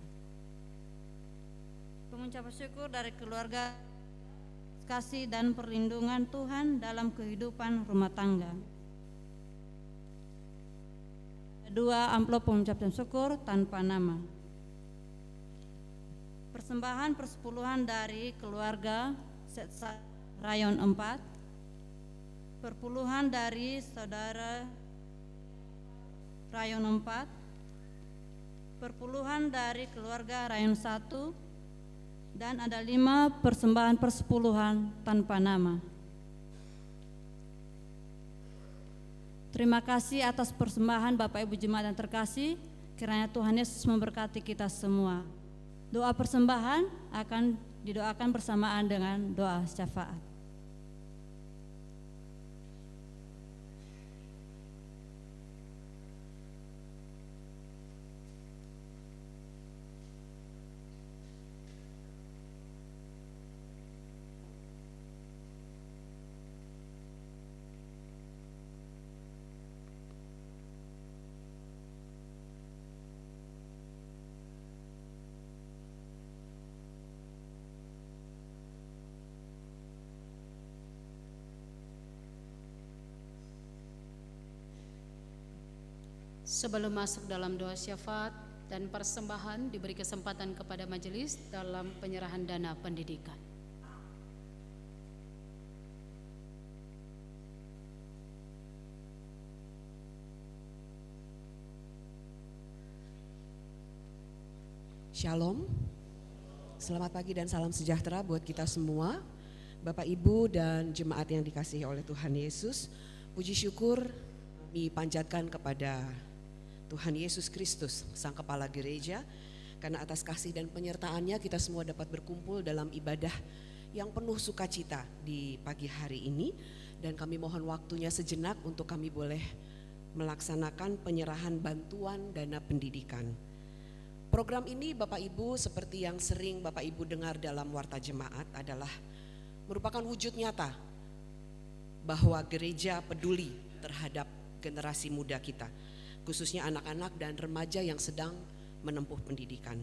Pengucapan syukur dari keluarga, kasih dan perlindungan Tuhan dalam kehidupan rumah tangga. 2 amplop pengucapan syukur tanpa nama. Persembahan persepuluhan dari keluarga Setsa Rayon 4, perpuluhan dari saudara Rayon 4, perpuluhan dari keluarga Rayon 1, dan ada 5 persembahan persepuluhan tanpa nama. Terima kasih atas persembahan Bapak Ibu jemaat yang terkasih, kiranya Tuhan Yesus memberkati kita semua. Doa persembahan akan didoakan bersamaan dengan doa syafaat. Sebelum masuk dalam doa syafaat dan persembahan, diberi kesempatan kepada majelis dalam penyerahan dana pendidikan. Shalom, selamat pagi dan salam sejahtera buat kita semua, Bapak Ibu dan jemaat yang dikasihi oleh Tuhan Yesus. Puji syukur dipanjatkan kepada Tuhan Yesus Kristus, Sang Kepala Gereja, karena atas kasih dan penyertaannya kita semua dapat berkumpul dalam ibadah yang penuh sukacita di pagi hari ini. Dan kami mohon waktunya sejenak untuk kami boleh melaksanakan penyerahan bantuan dana pendidikan. Program ini Bapak Ibu, seperti yang sering Bapak Ibu dengar dalam warta jemaat, adalah merupakan wujud nyata bahwa gereja peduli terhadap generasi muda kita, khususnya anak-anak dan remaja yang sedang menempuh pendidikan.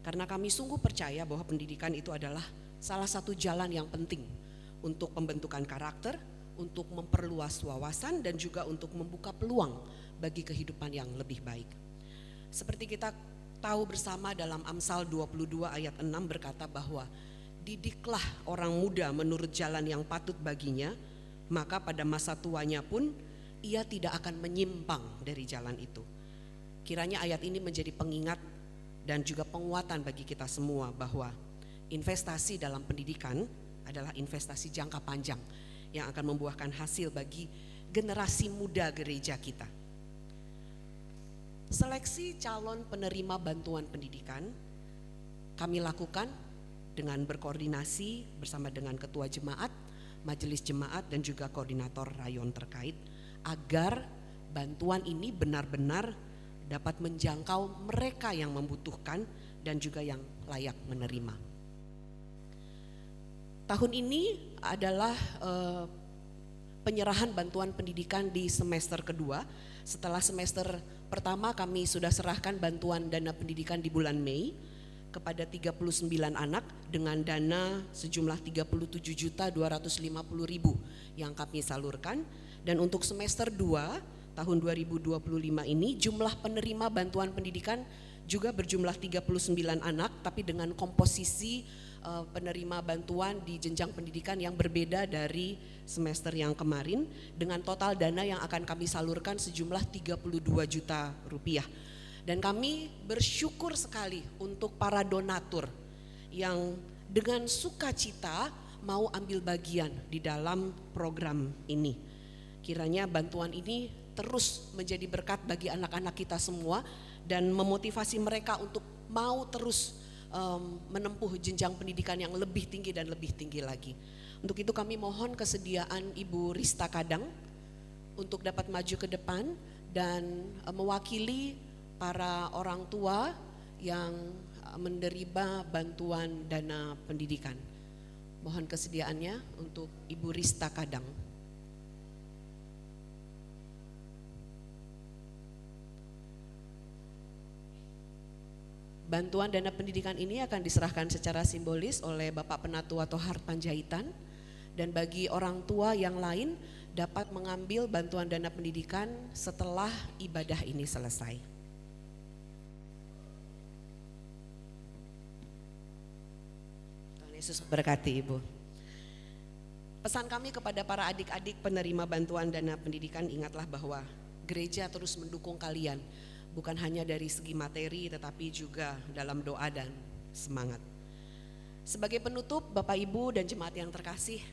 Karena kami sungguh percaya bahwa pendidikan itu adalah salah satu jalan yang penting untuk pembentukan karakter, untuk memperluas wawasan, dan juga untuk membuka peluang bagi kehidupan yang lebih baik. Seperti kita tahu bersama dalam Amsal 22 ayat 6 berkata bahwa didiklah orang muda menurut jalan yang patut baginya, maka pada masa tuanya pun ia tidak akan menyimpang dari jalan itu. Kiranya ayat ini menjadi pengingat dan juga penguatan bagi kita semua bahwa investasi dalam pendidikan adalah investasi jangka panjang yang akan membuahkan hasil bagi generasi muda gereja kita. Seleksi calon penerima bantuan pendidikan kami lakukan dengan berkoordinasi bersama dengan ketua jemaat, majelis jemaat, dan juga koordinator rayon terkait, agar bantuan ini benar-benar dapat menjangkau mereka yang membutuhkan dan juga yang layak menerima. Tahun ini adalah penyerahan bantuan pendidikan di semester kedua. Setelah semester pertama kami sudah serahkan bantuan dana pendidikan di bulan Mei, kepada 39 anak dengan dana sejumlah 37.250.000 yang kami salurkan. Dan untuk semester 2 tahun 2025 ini jumlah penerima bantuan pendidikan juga berjumlah 39 anak, tapi dengan komposisi penerima bantuan di jenjang pendidikan yang berbeda dari semester yang kemarin, dengan total dana yang akan kami salurkan sejumlah 32 juta rupiah. Dan kami bersyukur sekali untuk para donatur yang dengan sukacita mau ambil bagian di dalam program ini. Kiranya bantuan ini terus menjadi berkat bagi anak-anak kita semua dan memotivasi mereka untuk mau terus menempuh jenjang pendidikan yang lebih tinggi dan lebih tinggi lagi. Untuk itu kami mohon kesediaan Ibu Rista Kadang untuk dapat maju ke depan dan mewakili para orang tua yang menerima bantuan dana pendidikan. Mohon kesediaannya untuk Ibu Rista Kadang. Bantuan dana pendidikan ini akan diserahkan secara simbolis oleh Bapak Penatua Tohar Panjaitan, dan bagi orang tua yang lain dapat mengambil bantuan dana pendidikan setelah ibadah ini selesai. Tuhan Yesus memberkati Ibu. Pesan kami kepada para adik-adik penerima bantuan dana pendidikan, ingatlah bahwa gereja terus mendukung kalian. Bukan hanya dari segi materi tetapi juga dalam doa dan semangat. Sebagai penutup, Bapak Ibu dan jemaat yang terkasih,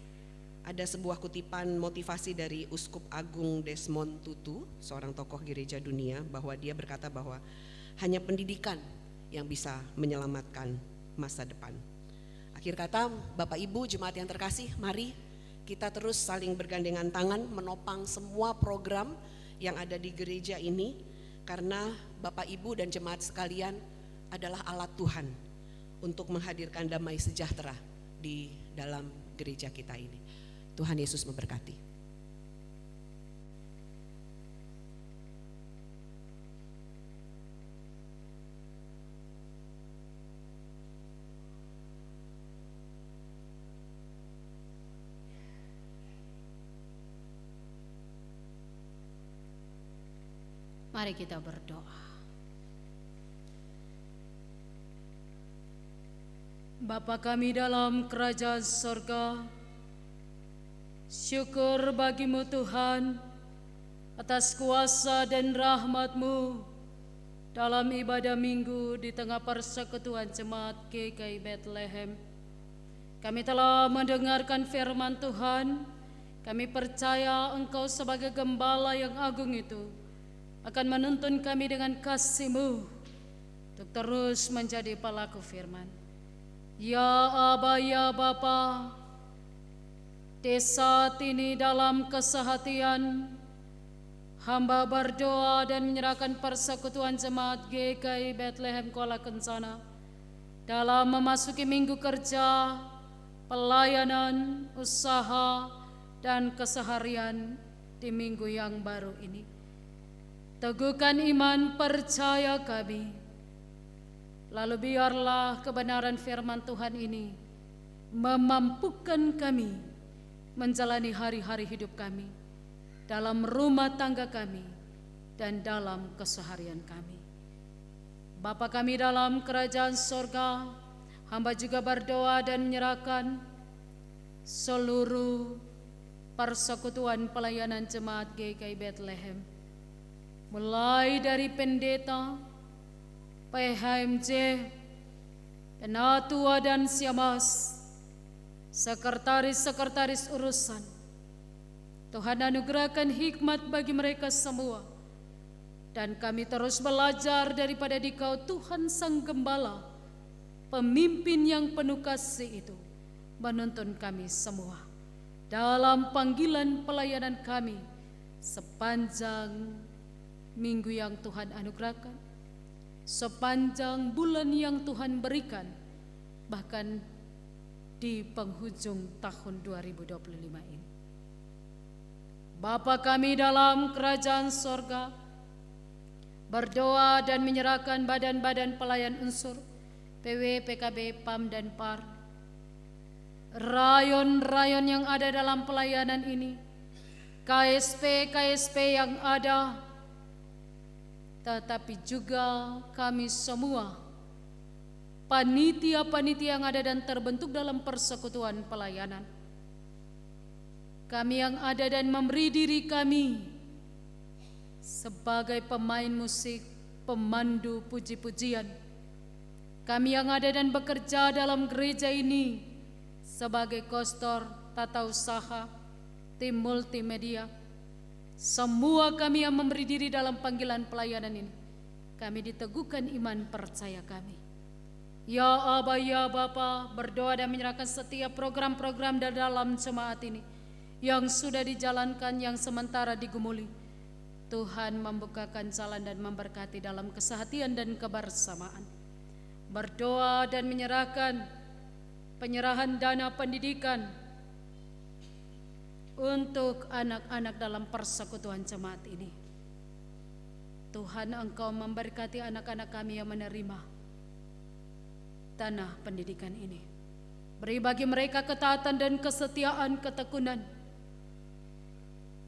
ada sebuah kutipan motivasi dari Uskup Agung Desmond Tutu, seorang tokoh gereja dunia, bahwa dia berkata bahwa hanya pendidikan yang bisa menyelamatkan masa depan. Akhir kata, Bapak Ibu jemaat yang terkasih, mari kita terus saling bergandengan tangan menopang semua program yang ada di gereja ini. Karena Bapak Ibu dan jemaat sekalian adalah alat Tuhan untuk menghadirkan damai sejahtera di dalam gereja kita ini. Tuhan Yesus memberkati. Mari kita berdoa. Bapa kami dalam kerajaan sorga, syukur bagimu Tuhan atas kuasa dan rahmat-Mu dalam ibadah minggu di tengah persekutuan jemaat GKI Bethlehem. Kami telah mendengarkan firman Tuhan. Kami percaya Engkau sebagai gembala yang agung itu akan menuntun kami dengan kasih-Mu untuk terus menjadi pelaku firman. Ya Aba, ya Bapa, di saat ini dalam kesehatian, hamba berdoa dan menyerahkan persekutuan jemaat GKI Bethlehem Kuala Kencana dalam memasuki minggu kerja, pelayanan, usaha, dan keseharian di minggu yang baru ini. Teguhkan iman percaya kami, lalu biarlah kebenaran firman Tuhan ini memampukan kami menjalani hari-hari hidup kami, dalam rumah tangga kami, dan dalam keseharian kami. Bapa kami dalam kerajaan sorga, hamba juga berdoa dan menyerahkan seluruh persekutuan pelayanan jemaat GKI Bethlehem, mulai dari pendeta, PHMJ, penatua dan siamas, sekretaris-sekretaris urusan. Tuhan anugerahkan hikmat bagi mereka semua, dan kami terus belajar daripada Dikau Tuhan Sang Gembala, pemimpin yang penuh kasih itu, menuntun kami semua dalam panggilan pelayanan kami sepanjang minggu yang Tuhan anugerahkan, sepanjang bulan yang Tuhan berikan, bahkan di penghujung tahun 2025 ini. Bapa kami dalam kerajaan sorga, berdoa dan menyerahkan badan-badan pelayan unsur PW, PKB, PAM, dan PAR, rayon-rayon yang ada dalam pelayanan ini, KSP yang ada, tetapi juga kami semua, panitia-panitia yang ada dan terbentuk dalam persekutuan pelayanan. Kami yang ada dan memberi diri kami sebagai pemain musik, pemandu puji-pujian. Kami yang ada dan bekerja dalam gereja ini sebagai kostor, tata usaha, tim multimedia. Semua kami yang memberi diri dalam panggilan pelayanan ini, kami diteguhkan iman percaya kami. Ya Aba, ya Bapa, berdoa dan menyerahkan setiap program-program dalam jemaat ini yang sudah dijalankan, yang sementara digumuli. Tuhan membukakan jalan dan memberkati dalam kesehatian dan kebersamaan. Berdoa dan menyerahkan penyerahan dana pendidikan untuk anak-anak dalam persekutuan jemaat ini. Tuhan, Engkau memberkati anak-anak kami yang menerima dana pendidikan ini. Beri bagi mereka ketaatan dan kesetiaan, ketekunan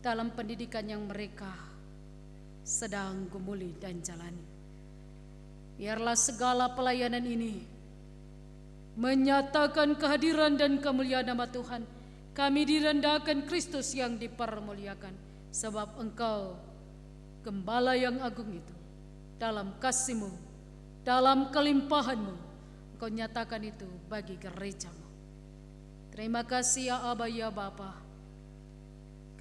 dalam pendidikan yang mereka sedang gumuli dan jalani. Biarlah segala pelayanan ini menyatakan kehadiran dan kemuliaan nama Tuhan. Kami direndahkan, Kristus yang dipermuliakan, sebab Engkau Gembala yang agung itu. Dalam kasih-Mu, dalam kelimpahan-Mu, Engkau nyatakan itu bagi gereja-Mu. Terima kasih ya Aba, ya Bapa.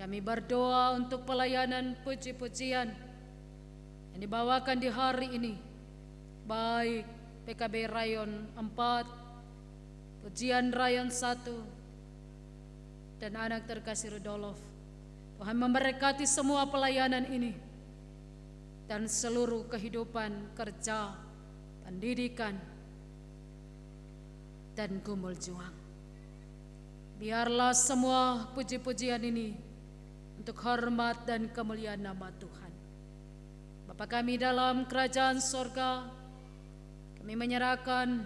Kami berdoa untuk pelayanan puji-pujian yang dibawakan di hari ini, baik PKB Rayon 4, Pujian Rayon 1, dan anak terkasih Rudolf. Tuhan memberkati semua pelayanan ini dan seluruh kehidupan, kerja, pendidikan, dan gumul juang. Biarlah semua puji-pujian ini untuk hormat dan kemuliaan nama Tuhan. Bapa kami dalam kerajaan sorga, kami menyerahkan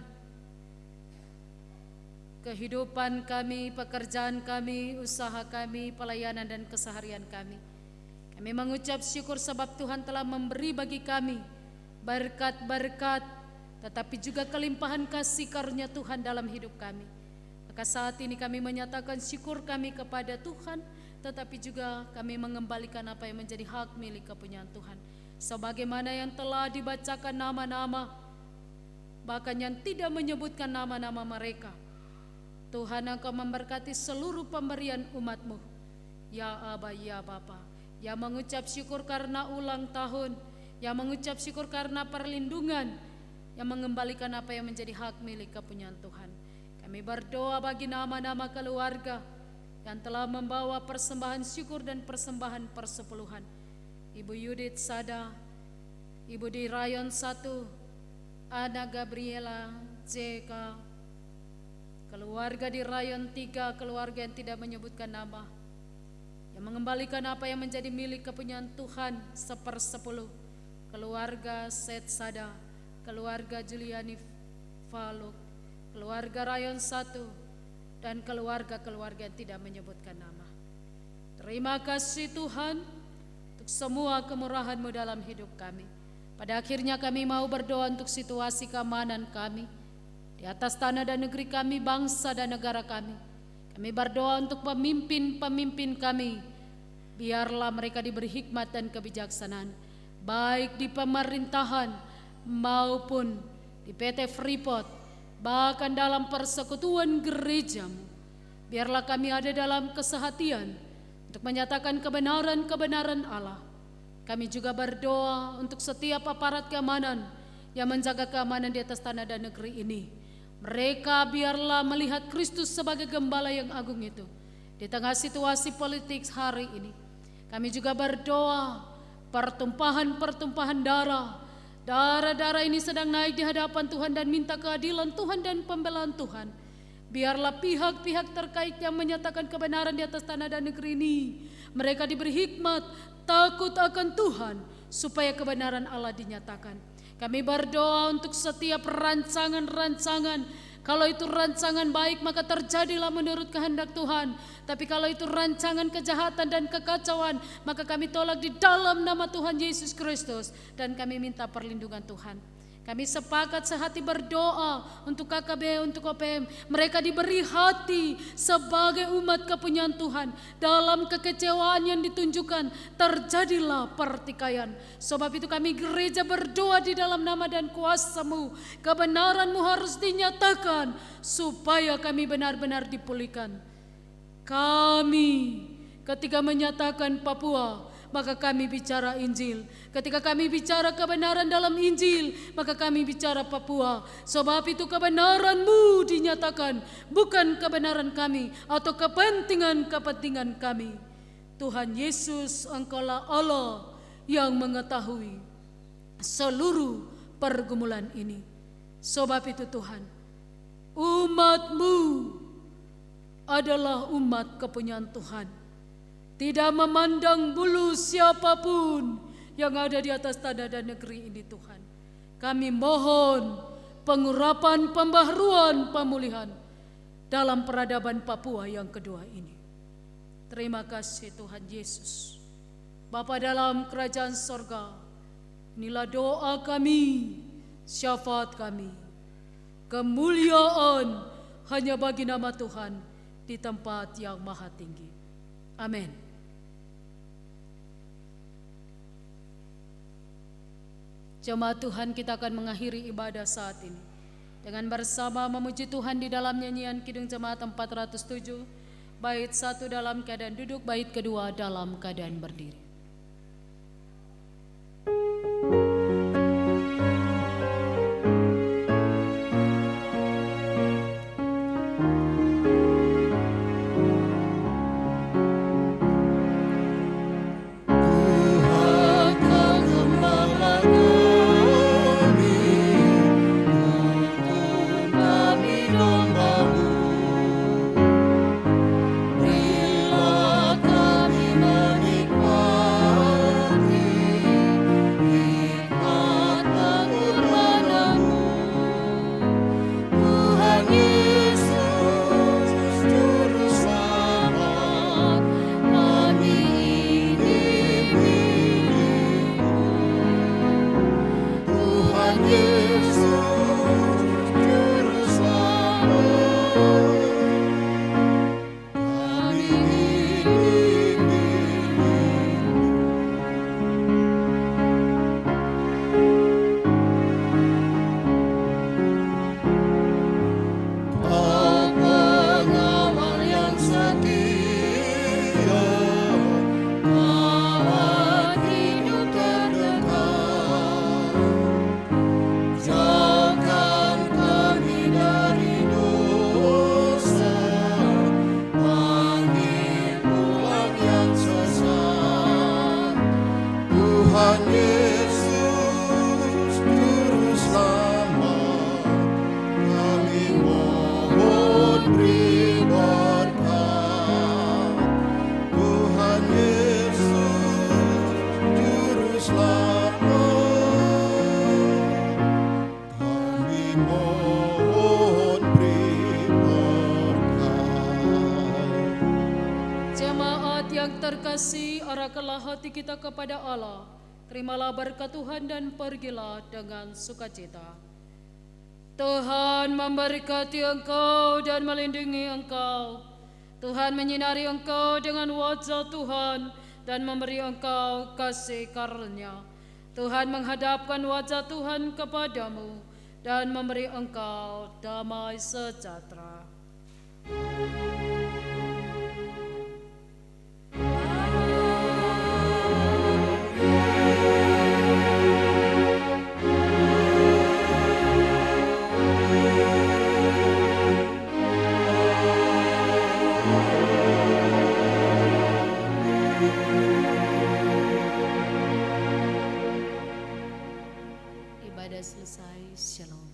kehidupan kami, pekerjaan kami, usaha kami, pelayanan dan keseharian kami. Kami mengucap syukur sebab Tuhan telah memberi bagi kami berkat-berkat, tetapi juga kelimpahan kasih karunia Tuhan dalam hidup kami. Maka saat ini kami menyatakan syukur kami kepada Tuhan, tetapi juga kami mengembalikan apa yang menjadi hak milik kepunyaan Tuhan. Sebagaimana yang telah dibacakan nama-nama, bahkan yang tidak menyebutkan nama-nama mereka. Tuhan, Engkau memberkati seluruh pemberian umat-Mu. Ya Aba, ya Bapa, yang mengucap syukur karena ulang tahun, yang mengucap syukur karena perlindungan, yang mengembalikan apa yang menjadi hak milik kepunyaan Tuhan. Kami berdoa bagi nama-nama keluarga yang telah membawa persembahan syukur dan persembahan persepuluhan. Ibu Yudit Sada, Ibu di Rayon 1, Ana Gabriela, JK, keluarga di Rayon 3, keluarga yang tidak menyebutkan nama, yang mengembalikan apa yang menjadi milik kepunyaan Tuhan 1/10, keluarga Seth Sada, keluarga Juliani Faluk, keluarga Rayon 1, dan keluarga-keluarga yang tidak menyebutkan nama. Terima kasih Tuhan untuk semua kemurahan-Mu dalam hidup kami. Pada akhirnya kami mau berdoa untuk situasi keamanan kami di atas tanah dan negeri kami, bangsa dan negara kami. Kami berdoa untuk pemimpin-pemimpin kami. Biarlah mereka diberi hikmat dan kebijaksanaan, baik di pemerintahan maupun di PT Freeport, bahkan dalam persekutuan gereja-Mu. Biarlah kami ada dalam kesehatian untuk menyatakan kebenaran-kebenaran Allah. Kami juga berdoa untuk setiap aparat keamanan yang menjaga keamanan di atas tanah dan negeri ini. Mereka biarlah melihat Kristus sebagai gembala yang agung itu di tengah situasi politik hari ini. Kami juga berdoa pertumpahan-pertumpahan darah ini sedang naik di hadapan Tuhan dan minta keadilan Tuhan dan pembelaan Tuhan. Biarlah pihak-pihak terkait yang menyatakan kebenaran di atas tanah dan negeri ini, mereka diberi hikmat, takut akan Tuhan, supaya kebenaran Allah dinyatakan. Kami berdoa untuk setiap rancangan-rancangan. Kalau itu rancangan baik maka terjadilah menurut kehendak Tuhan. Tapi kalau itu rancangan kejahatan dan kekacauan maka kami tolak di dalam nama Tuhan Yesus Kristus. Dan kami minta perlindungan Tuhan. Kami sepakat sehati berdoa untuk KKB, untuk OPM. Mereka diberi hati sebagai umat kepunyaan Tuhan. Dalam kekecewaan yang ditunjukkan terjadilah pertikaian. Sebab itu kami gereja berdoa di dalam nama dan kuasa-Mu. Kebenaran-Mu harus dinyatakan supaya kami benar-benar dipulihkan. Kami ketika menyatakan Papua maka kami bicara Injil. Ketika kami bicara kebenaran dalam Injil, maka kami bicara Papua. Sebab itu kebenaran-Mu dinyatakan, bukan kebenaran kami atau kepentingan-kepentingan kami. Tuhan Yesus, Engkaulah Allah yang mengetahui seluruh pergumulan ini. Sebab itu Tuhan, umat-Mu adalah umat kepunyaan Tuhan. Tidak memandang bulu siapapun yang ada di atas tanah dan negeri ini Tuhan. Kami mohon pengurapan, pembaharuan, pemulihan dalam peradaban Papua yang kedua ini. Terima kasih Tuhan Yesus. Bapa dalam kerajaan sorga, inilah doa kami, syafaat kami. Kemuliaan hanya bagi nama Tuhan di tempat yang maha tinggi. Amin. Jemaat Tuhan, kita akan mengakhiri ibadah saat ini dengan bersama memuji Tuhan di dalam nyanyian Kidung Jemaat 407, bait 1 dalam keadaan duduk, bait kedua dalam keadaan berdiri. Terkasih, arahkanlah hati kita kepada Allah. Terimalah berkat Tuhan dan pergilah dengan sukacita. Tuhan memberkati engkau dan melindungi engkau. Tuhan menyinari engkau dengan wajah Tuhan dan memberi engkau kasih karunia. Tuhan menghadapkan wajah Tuhan kepadamu dan memberi engkau damai sejahtera. Selesai, shalom.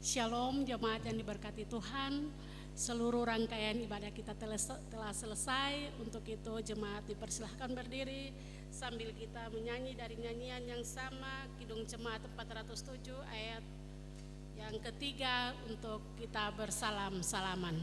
Shalom jemaat yang diberkati Tuhan. Seluruh rangkaian ibadah kita telah selesai. Untuk itu jemaat dipersilahkan berdiri sambil kita menyanyi dari nyanyian yang sama, Kidung Jemaat 407 ayat yang ketiga, untuk kita bersalam-salaman.